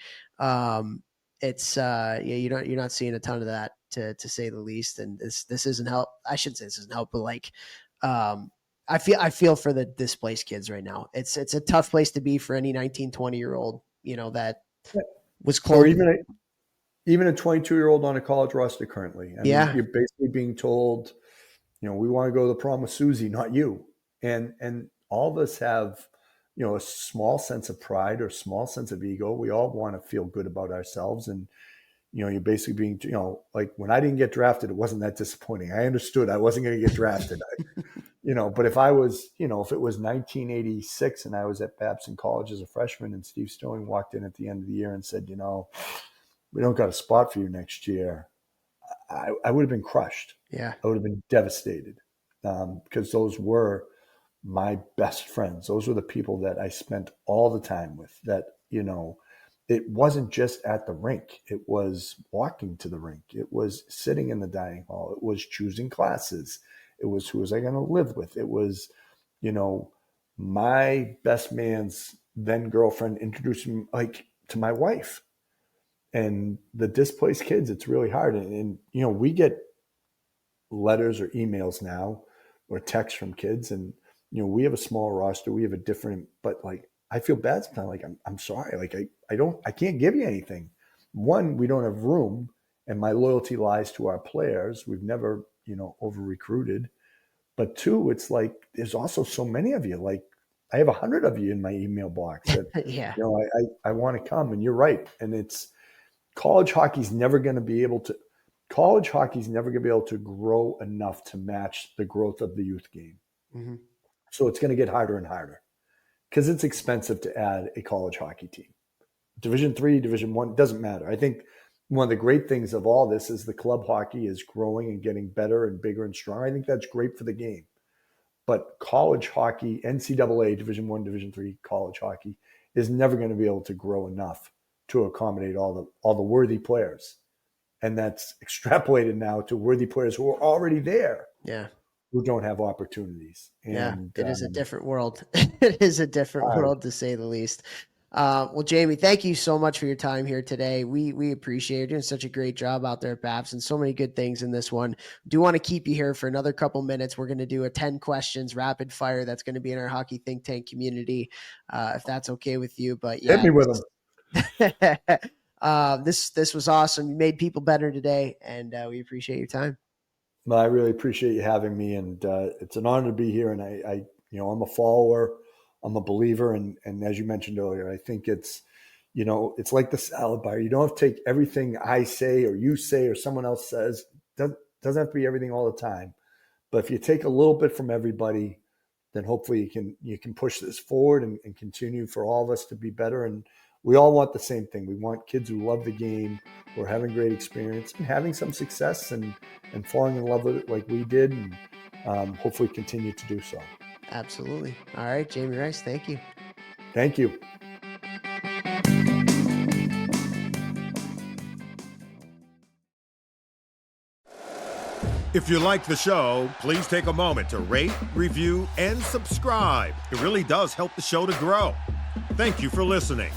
It's you're not seeing a ton of that, to say the least. And this isn't help. I shouldn't say this isn't help, but like, I feel for the displaced kids right now. It's a tough place to be for any 19, 20-year-old, that was close. Or even a 22-year-old on a college roster currently. I mean, you're basically being told, we want to go to the prom with Susie, not you. And all of us have, a small sense of pride or small sense of ego. We all want to feel good about ourselves. And, you're basically being, like when I didn't get drafted, it wasn't that disappointing. I understood I wasn't going to get drafted. But if I was, if it was 1986 and I was at Babson College as a freshman and Steve Stone walked in at the end of the year and said, we don't got a spot for you next year, I would have been crushed. Yeah. I would have been devastated, because those were my best friends. Those were the people that I spent all the time with, that, it wasn't just at the rink. It was walking to the rink. It was sitting in the dining hall. It was choosing classes. It was, who was I going to live with? It was, my best man's then girlfriend introduced me to my wife. And the displaced kids, it's really hard. And we get letters or emails now or texts from kids, and we have a small roster, we have a different, but like, I feel bad sometimes. Like, I'm sorry, like I can't give you anything. One, we don't have room, and my loyalty lies to our players. We've never over recruited. But two, it's like there's also so many of you. Like, I have 100 of you in my email box that Yeah. I want to come. And you're right. And it's, college hockey's never going to be able to grow enough to match the growth of the youth game. Mm-hmm. So it's going to get harder and harder because it's expensive to add a college hockey team. Division III, Division I, doesn't matter. I think one of the great things of all this is the club hockey is growing and getting better and bigger and stronger. I think that's great for the game. But college hockey, NCAA, Division I, Division III college hockey is never going to be able to grow enough to accommodate all the worthy players. And that's extrapolated now to worthy players who are already there. Yeah. Who don't have opportunities. And it is a different world. It is a different world, to say the least. Well, Jamie, thank you so much for your time here today. We appreciate you doing such a great job out there at Babson. So many good things in this one. Do want to keep you here for another couple minutes. We're going to do a 10 questions rapid fire that's going to be in our Hockey Think Tank community, if that's okay with you. But yeah, Hit me with them. This was awesome. You made people better today, and we appreciate your time. Well, I really appreciate you having me, and it's an honor to be here. And I I'm a follower, I'm a believer, and as you mentioned earlier, I think it's like the salad bar. You don't have to take everything I say or you say or someone else says. Doesn't have to be everything all the time. But if you take a little bit from everybody, then hopefully you can push this forward and continue for all of us to be better. And we all want the same thing. We want kids who love the game, who are having great experience and having some success and falling in love with it like we did, and hopefully continue to do so. Absolutely. All right, Jamie Rice, thank you. Thank you. If you like the show, please take a moment to rate, review, and subscribe. It really does help the show to grow. Thank you for listening.